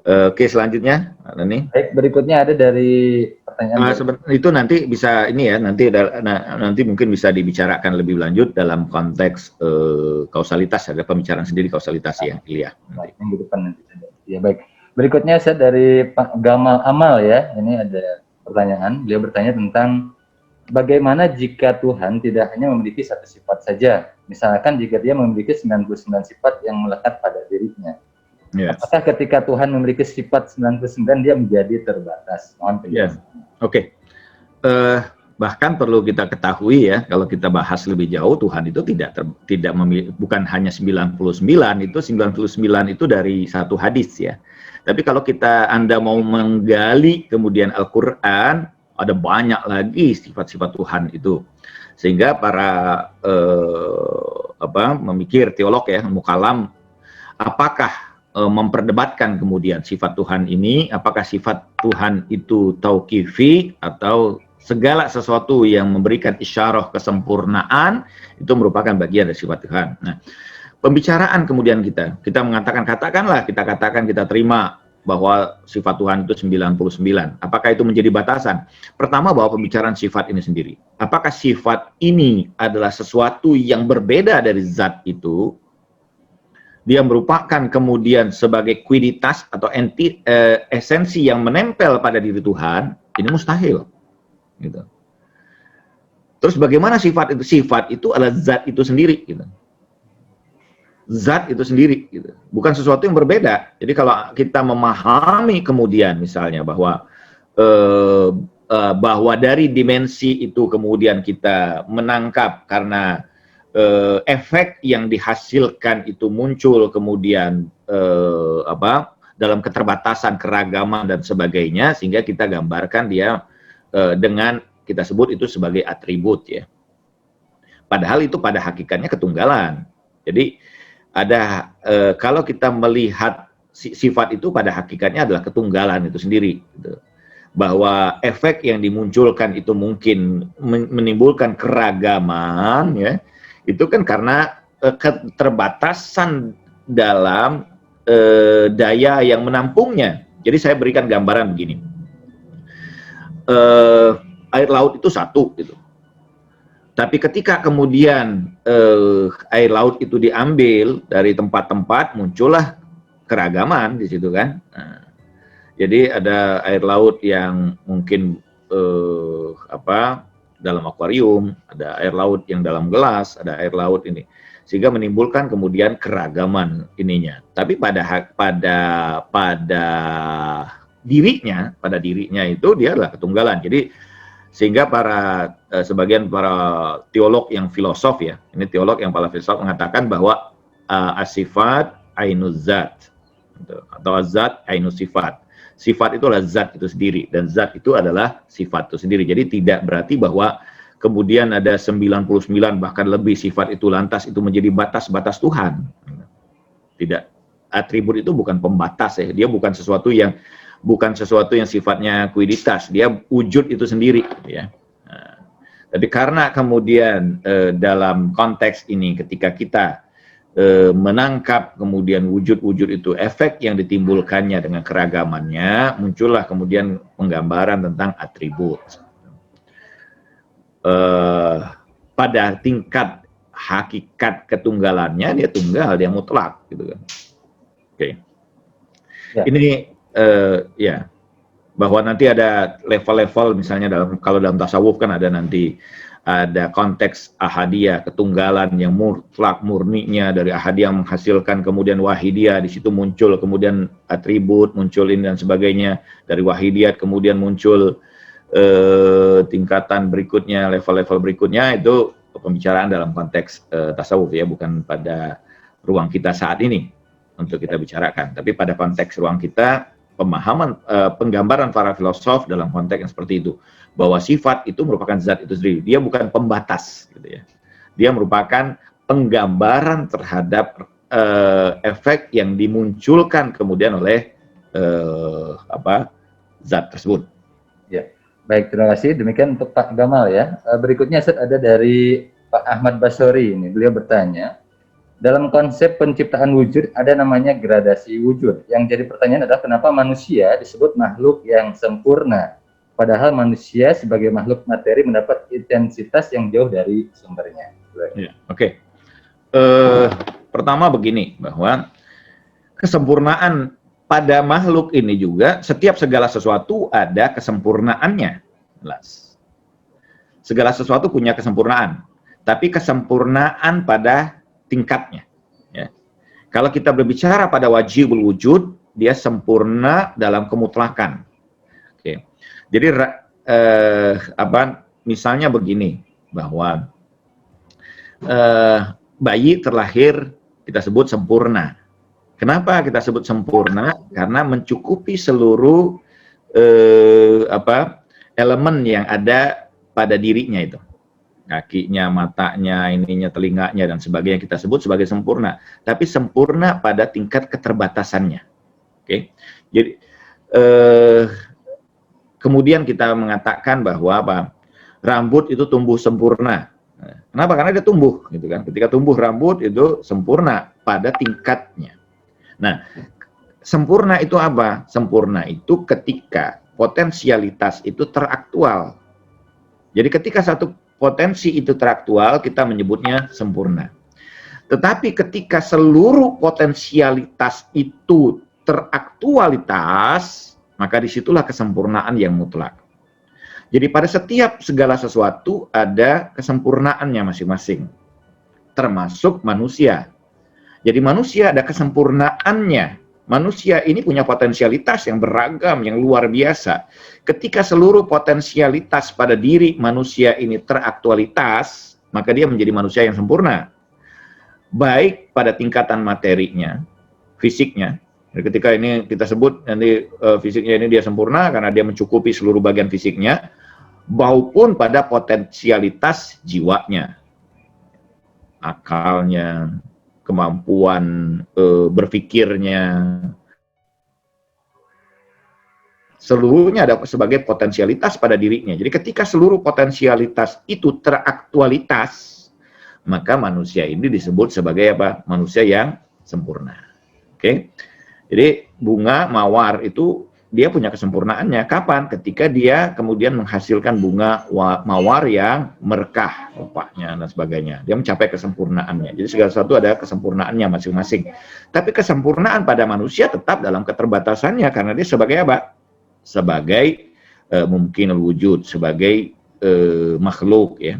Oke, selanjutnya, Nani. Baik, berikutnya ada dari pertanyaan. Itu nanti bisa ini ya, nanti mungkin bisa dibicarakan lebih lanjut dalam konteks kausalitas, ada pembicaraan sendiri kausalitas, ya, Ilya. Baik, minggu depan nanti. Ya, baik. Berikutnya saya dari Pak Gamal Amal, ya. Ini ada pertanyaan. Beliau bertanya tentang bagaimana jika Tuhan tidak hanya memiliki satu sifat saja. Misalkan jika dia memiliki 99 sifat yang melekat pada dirinya. Yes. Apakah ketika Tuhan memiliki sifat 99 dia menjadi terbatas? Mohon penjelasan. Oke. Bahkan perlu kita ketahui ya, kalau kita bahas lebih jauh, Tuhan itu bukan hanya 99, itu 99 itu dari satu hadis ya. Tapi kalau Anda mau menggali kemudian Al-Qur'an, ada banyak lagi sifat-sifat Tuhan itu. Sehingga para memikir teolog ya, mukalam, apakah memperdebatkan kemudian sifat Tuhan ini, apakah sifat Tuhan itu tauqifi atau segala sesuatu yang memberikan isyarah kesempurnaan itu merupakan bagian dari sifat Tuhan. Nah, pembicaraan kemudian kita mengatakan, kita terima bahwa sifat Tuhan itu 99. Apakah itu menjadi batasan? Pertama, bahwa pembicaraan sifat ini sendiri. Apakah sifat ini adalah sesuatu yang berbeda dari zat itu? Dia merupakan kemudian sebagai kuiditas atau esensi yang menempel pada diri Tuhan? Ini mustahil. Gitu. Terus bagaimana sifat itu? Sifat itu adalah zat itu sendiri. Gitu. Zat itu sendiri, gitu. Bukan sesuatu yang berbeda. Jadi kalau kita memahami kemudian misalnya bahwa dari dimensi itu kemudian kita menangkap karena efek yang dihasilkan itu muncul kemudian dalam keterbatasan keragaman dan sebagainya, sehingga kita gambarkan dia dengan kita sebut itu sebagai atribut ya. Padahal itu pada hakikatnya ketunggalan. Jadi kalau kita melihat sifat itu pada hakikatnya adalah ketunggalan itu sendiri. Gitu. Bahwa efek yang dimunculkan itu mungkin menimbulkan keragaman ya. Itu kan karena keterbatasan dalam daya yang menampungnya. Jadi saya berikan gambaran begini. Air laut itu satu gitu. Tapi ketika kemudian air laut itu diambil dari tempat-tempat, muncullah keragaman di situ kan. Nah, jadi ada air laut yang mungkin dalam akuarium, ada air laut yang dalam gelas, ada air laut ini, sehingga menimbulkan kemudian keragaman ininya. Tapi pada dirinya itu dia adalah ketunggalan. Jadi sehingga sebagian para teolog yang filosof ya, ini teolog yang para filsuf mengatakan bahwa as-sifat ainuz zat atau az-zat ainuz sifat. Sifat itu adalah zat itu sendiri dan zat itu adalah sifat itu sendiri. Jadi tidak berarti bahwa kemudian ada 99 bahkan lebih sifat itu lantas itu menjadi batas-batas Tuhan. Tidak. Atribut itu bukan pembatas ya. Dia bukan sesuatu yang sifatnya kuiditas, dia wujud itu sendiri ya. Nah, tapi karena kemudian dalam konteks ini ketika kita menangkap kemudian wujud-wujud itu, efek yang ditimbulkannya dengan keragamannya, muncullah kemudian penggambaran tentang atribut. Pada tingkat hakikat ketunggalannya dia tunggal, dia mutlak gitu kan. Oke. Ya. Ini ya, bahwa nanti ada level-level misalnya kalau dalam tasawuf kan ada konteks ahadiyah, ketunggalan yang mutlak murninya dari ahadiyah menghasilkan kemudian wahidiyah, di situ muncul kemudian atribut, muncul ini dan sebagainya, dari wahidiyah kemudian muncul tingkatan berikutnya, level-level berikutnya, itu pembicaraan dalam konteks tasawuf ya, bukan pada ruang kita saat ini untuk kita bicarakan, tapi pada konteks ruang kita, pemahaman penggambaran para filosof dalam konteks yang seperti itu, bahwa sifat itu merupakan zat itu sendiri, dia bukan pembatas gitu ya, dia merupakan penggambaran terhadap efek yang dimunculkan kemudian oleh zat tersebut. Ya, baik, terima kasih. Demikian untuk Pak Gamal ya. Berikutnya ada dari Pak Ahmad Basori ini, beliau bertanya, dalam konsep penciptaan wujud ada namanya gradasi wujud. Yang jadi pertanyaan adalah kenapa manusia disebut makhluk yang sempurna, padahal manusia sebagai makhluk materi mendapat intensitas yang jauh dari sumbernya. Ya, oke. Pertama begini, bahwa kesempurnaan pada makhluk ini juga setiap segala sesuatu ada kesempurnaannya. Jelas. Segala sesuatu punya kesempurnaan, tapi kesempurnaan pada tingkatnya. Ya. Kalau kita berbicara pada wajibul wujud, dia sempurna dalam kemutlakan. Oke. Jadi misalnya begini, bahwa bayi terlahir kita sebut sempurna. Kenapa kita sebut sempurna? Karena mencukupi seluruh elemen yang ada pada dirinya itu. Kakinya, matanya, ininya, telinganya, dan sebagainya kita sebut sebagai sempurna. Tapi sempurna pada tingkat keterbatasannya. Oke. Jadi kemudian kita mengatakan bahwa rambut itu tumbuh sempurna. Kenapa? Karena dia tumbuh, gitu kan. Ketika tumbuh rambut itu sempurna pada tingkatnya. Nah, sempurna itu apa? Sempurna itu ketika potensialitas itu teraktual. Jadi ketika satu potensi itu teraktual, kita menyebutnya sempurna. Tetapi ketika seluruh potensialitas itu teraktualitas, maka disitulah kesempurnaan yang mutlak. Jadi pada setiap segala sesuatu ada kesempurnaannya masing-masing, termasuk manusia. Jadi manusia ada kesempurnaannya. Manusia ini punya potensialitas yang beragam, yang luar biasa. Ketika seluruh potensialitas pada diri manusia ini teraktualitas, maka dia menjadi manusia yang sempurna. Baik pada tingkatan materinya, fisiknya. Jadi ketika ini kita sebut nanti fisiknya ini dia sempurna karena dia mencukupi seluruh bagian fisiknya, maupun pada potensialitas jiwanya, akalnya, kemampuan berpikirnya, seluruhnya ada sebagai potensialitas pada dirinya. Jadi ketika seluruh potensialitas itu teraktualitas, maka manusia ini disebut sebagai apa? Manusia yang sempurna. Oke. Jadi bunga mawar itu dia punya kesempurnaannya. Kapan? Ketika dia kemudian menghasilkan bunga mawar yang merekah rupanya dan sebagainya. Dia mencapai kesempurnaannya. Jadi segala sesuatu ada kesempurnaannya masing-masing. Tapi kesempurnaan pada manusia tetap dalam keterbatasannya karena dia sebagai apa? Sebagai mungkin wujud, sebagai makhluk ya.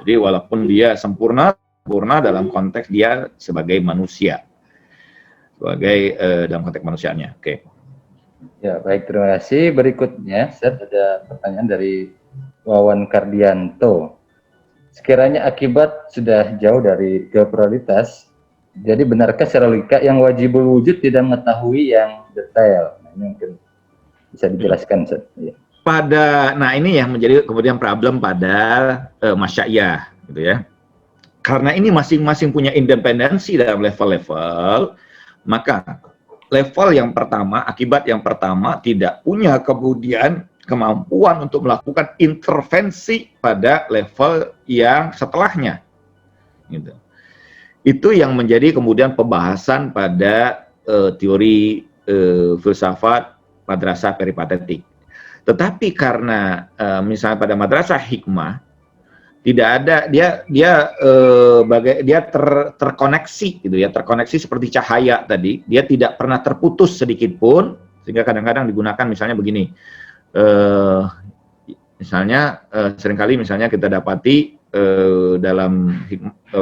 Jadi walaupun dia sempurna dalam konteks dia sebagai manusia. Sebagai dalam konteks manusianya. Oke. Ya, baik, terima kasih. Berikutnya, saya ada pertanyaan dari Wawan Kardianto. Sekiranya akibat sudah jauh dari temporalitas, jadi benarkah secara logika yang wajibul wujud tidak mengetahui yang detail? Nah, ini mungkin bisa dijelaskan, Ustaz. Ya. Nah ini yang menjadi kemudian problem pada masyaiyah, gitu ya. Karena ini masing-masing punya independensi dalam level-level, maka level yang pertama, akibat yang pertama tidak punya kemudian kemampuan untuk melakukan intervensi pada level yang setelahnya. Gitu. Itu yang menjadi kemudian pembahasan pada teori filsafat madrasah peripatetik. Tetapi karena misalnya pada madrasah hikmah tidak ada dia terkoneksi gitu ya, terkoneksi seperti cahaya tadi, dia tidak pernah terputus sedikit pun, sehingga kadang-kadang digunakan misalnya begini, misalnya seringkali misalnya kita dapati dalam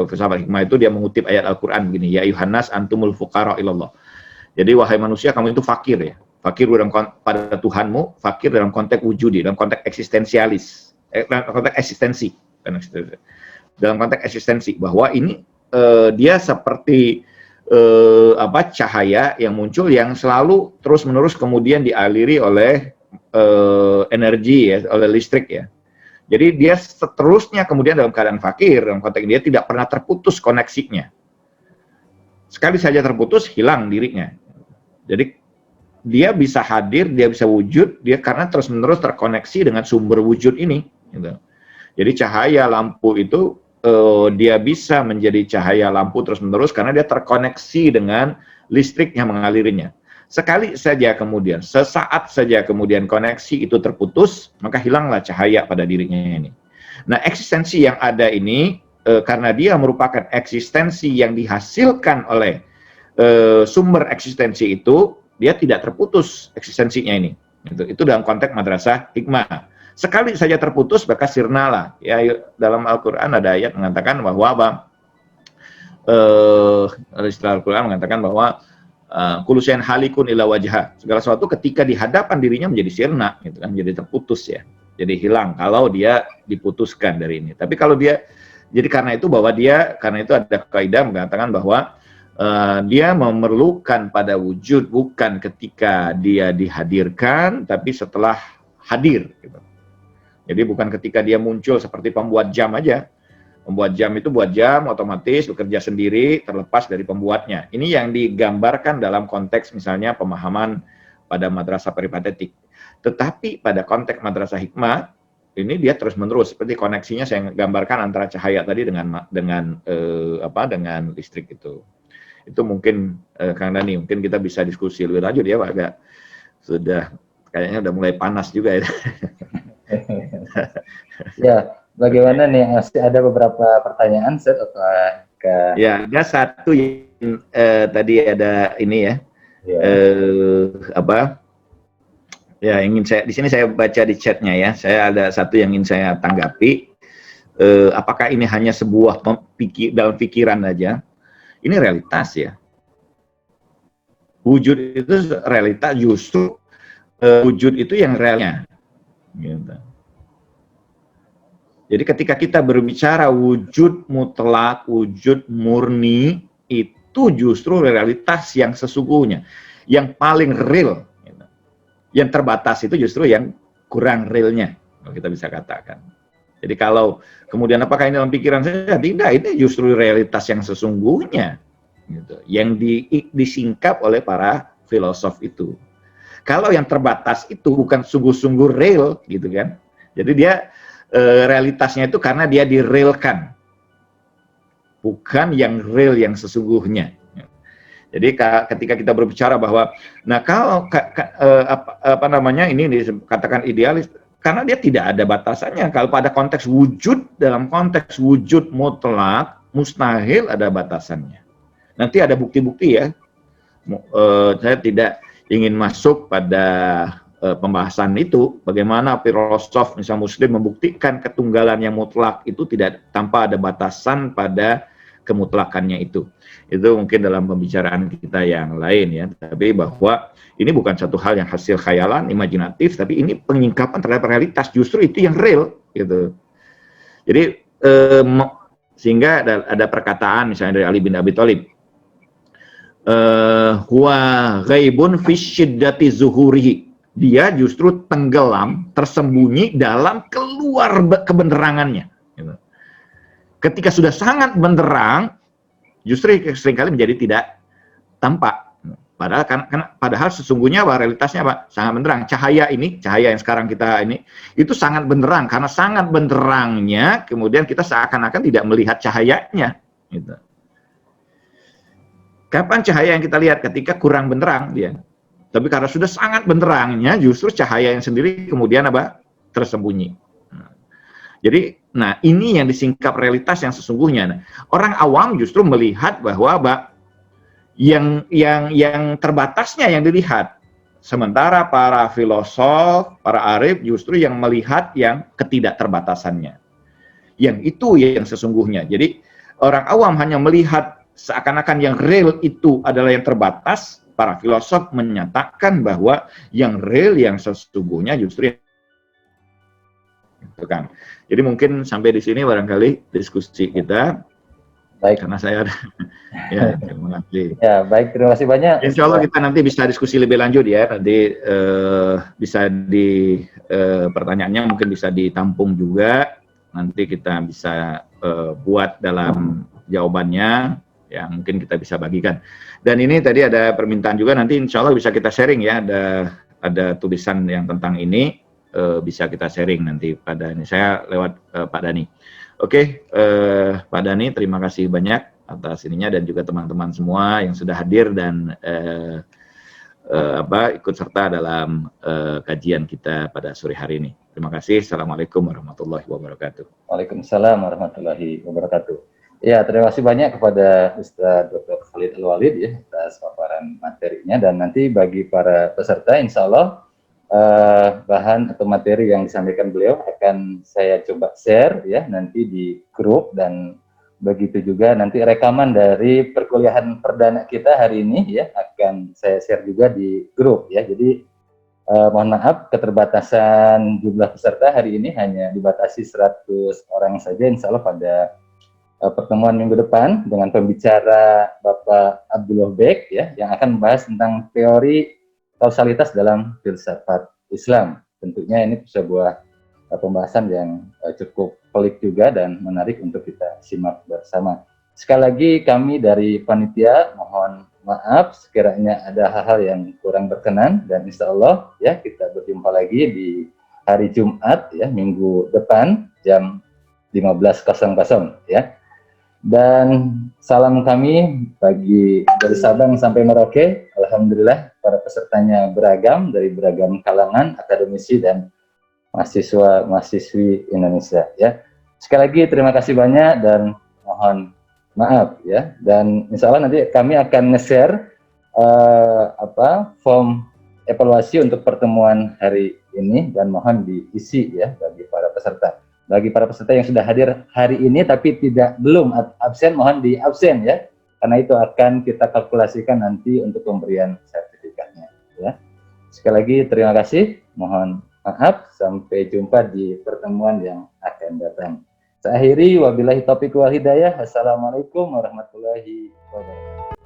filsafat hikmah itu dia mengutip ayat Al-Qur'an begini, ya ayuhannas antumul fuqara ilallah. Jadi wahai manusia kamu itu fakir ya, fakir pada Tuhanmu, fakir dalam konteks wujudi, dalam konteks eksistensialis, dalam konteks eksistensi. Dalam konteks eksistensi bahwa ini dia seperti cahaya yang muncul yang selalu terus-menerus kemudian dialiri oleh energi ya, oleh listrik ya. Jadi dia seterusnya kemudian dalam keadaan fakir, dalam konteks dia tidak pernah terputus koneksinya. Sekali saja terputus hilang dirinya. Jadi dia bisa hadir, dia bisa wujud, dia karena terus-menerus terkoneksi dengan sumber wujud ini gitu. Jadi cahaya lampu itu dia bisa menjadi cahaya lampu terus-menerus karena dia terkoneksi dengan listrik yang mengalirinya. Sekali saja kemudian, sesaat saja kemudian koneksi itu terputus, maka hilanglah cahaya pada dirinya ini. Nah, eksistensi yang ada ini, karena dia merupakan eksistensi yang dihasilkan oleh sumber eksistensi itu, dia tidak terputus eksistensinya ini. Itu dalam konteks madrasah hikmah. Sekali saja terputus, maka sirnalah. Ya, dalam Al-Quran ada ayat mengatakan bahwa apa? Istilah Al-Quran mengatakan bahwa kullu syai'in halikun illa wajhah. Segala sesuatu ketika di hadapan dirinya menjadi sirna, gitu kan, menjadi terputus ya. Jadi hilang kalau dia diputuskan dari ini. Tapi kalau dia, jadi karena itu ada kaidah mengatakan bahwa dia memerlukan pada wujud bukan ketika dia dihadirkan, tapi setelah hadir. Gitu. Jadi bukan ketika dia muncul seperti pembuat jam aja. Pembuat jam itu buat jam otomatis bekerja sendiri terlepas dari pembuatnya. Ini yang digambarkan dalam konteks misalnya pemahaman pada madrasah peripatetik. Tetapi pada konteks madrasah hikmah ini dia terus menerus seperti koneksinya saya gambarkan antara cahaya tadi dengan listrik itu. Itu mungkin Kang Dhani, mungkin kita bisa diskusi lebih lanjut ya Pak. Agak sudah kayaknya udah mulai panas juga ya. Ya, bagaimana nih? Masih ada beberapa pertanyaan, Set? Ya, ada satu yang tadi ada ini ya. Ya, ingin saya di sini saya baca di chatnya ya. Saya ada satu yang ingin saya tanggapi. Apakah ini hanya sebuah dalam pikiran aja? Ini realitas ya. Wujud itu realitas, justru wujud itu yang realnya. Gitu. Jadi ketika kita berbicara wujud mutlak, wujud murni, itu justru realitas yang sesungguhnya, yang paling real. Gitu. Yang terbatas itu justru yang kurang realnya, kalau kita bisa katakan. Jadi kalau kemudian apakah ini dalam pikiran saya? Tidak, itu justru realitas yang sesungguhnya. Gitu. Yang disingkap oleh para filosof itu. Kalau yang terbatas itu bukan sungguh-sungguh real, gitu kan? Jadi dia realitasnya itu karena dia direalkan, bukan yang real yang sesungguhnya. Jadi ketika kita berbicara bahwa, nah kalau ini dikatakan idealis, karena dia tidak ada batasannya. Kalau pada konteks wujud, dalam konteks wujud mutlak, mustahil ada batasannya. Nanti ada bukti-bukti ya. Saya tidak ingin masuk pada pembahasan itu, bagaimana filosof misalnya Muslim membuktikan ketunggalan yang mutlak itu tidak tanpa ada batasan pada kemutlakannya itu. Itu mungkin dalam pembicaraan kita yang lain ya. Tapi bahwa ini bukan satu hal yang hasil khayalan, imajinatif, tapi ini penyingkapan terhadap realitas. Justru itu yang real gitu. Jadi sehingga ada perkataan misalnya dari Ali bin Abi Thalib, huwa ghaibun fi syiddati zuhurihi. Dia justru tenggelam, tersembunyi dalam keluar kebenerangannya. Gitu. Ketika sudah sangat benderang, justru seringkali menjadi tidak tampak. Padahal sesungguhnya realitasnya apa? Sangat benderang. Cahaya yang sekarang kita ini, itu sangat benderang. Karena sangat benderangnya, kemudian kita seakan-akan tidak melihat cahayanya. Gitu. Kapan cahaya yang kita lihat? Ketika kurang benderang dia. Tapi karena sudah sangat benderangnya, justru cahaya yang sendiri kemudian apa? Tersembunyi. Jadi, nah ini yang disingkap realitas yang sesungguhnya. Nah, orang awam justru melihat bahwa yang terbatasnya yang dilihat. Sementara para filosof, para arif justru yang melihat yang ketidakterbatasannya. Yang itu yang sesungguhnya. Jadi, orang awam hanya melihat seakan-akan yang real itu adalah yang terbatas. Para filosof menyatakan bahwa yang real, yang sesungguhnya justru itu kan. Jadi mungkin sampai di sini barangkali diskusi kita. Baik. Karena saya ya terima kasih. Ya baik, terima kasih banyak. Insya Allah kita nanti bisa diskusi lebih lanjut ya. Nanti bisa di pertanyaannya mungkin bisa ditampung juga. Nanti kita bisa buat dalam jawabannya. Yang mungkin kita bisa bagikan. Dan ini tadi ada permintaan juga, nanti insya Allah bisa kita sharing ya, ada tulisan yang tentang ini, bisa kita sharing nanti pada ini. Saya lewat Pak Dhani. Oke, Pak Dhani, terima kasih banyak atas ininya dan juga teman-teman semua yang sudah hadir dan ikut serta dalam kajian kita pada sore hari ini. Terima kasih. Assalamualaikum warahmatullahi wabarakatuh. Waalaikumsalam warahmatullahi wabarakatuh. Ya, terima kasih banyak kepada Ustaz Dr. Khalid Al-Walid ya atas paparan materinya, dan nanti bagi para peserta insya Allah bahan atau materi yang disampaikan beliau akan saya coba share ya nanti di grup, dan begitu juga nanti rekaman dari perkuliahan perdana kita hari ini ya akan saya share juga di grup ya. Jadi mohon maaf keterbatasan jumlah peserta hari ini hanya dibatasi 100 orang saja, insya Allah pada pertemuan minggu depan dengan pembicara Bapak Abdullah Bek ya yang akan membahas tentang teori kausalitas dalam filsafat Islam. Tentunya ini sebuah pembahasan yang cukup pelik juga dan menarik untuk kita simak bersama. Sekali lagi kami dari panitia mohon maaf sekiranya ada hal-hal yang kurang berkenan, dan insya Allah ya kita berjumpa lagi di hari Jumat ya minggu depan jam 15.00 ya. Dan salam kami bagi dari Sabang sampai Merauke. Alhamdulillah para pesertanya beragam dari beragam kalangan akademisi dan mahasiswa-mahasiswi Indonesia ya. Sekali lagi terima kasih banyak dan mohon maaf ya. Dan insya Allah nanti kami akan nge-share form evaluasi untuk pertemuan hari ini, dan mohon diisi ya bagi para peserta. Bagi para peserta yang sudah hadir hari ini tapi belum absen, mohon di absen ya, karena itu akan kita kalkulasikan nanti untuk pemberian sertifikatnya ya. Sekali lagi terima kasih, mohon maaf, sampai jumpa di pertemuan yang akan datang. Saya akhiri, wabillahi taufiq wal hidayah. Assalamualaikum warahmatullahi wabarakatuh.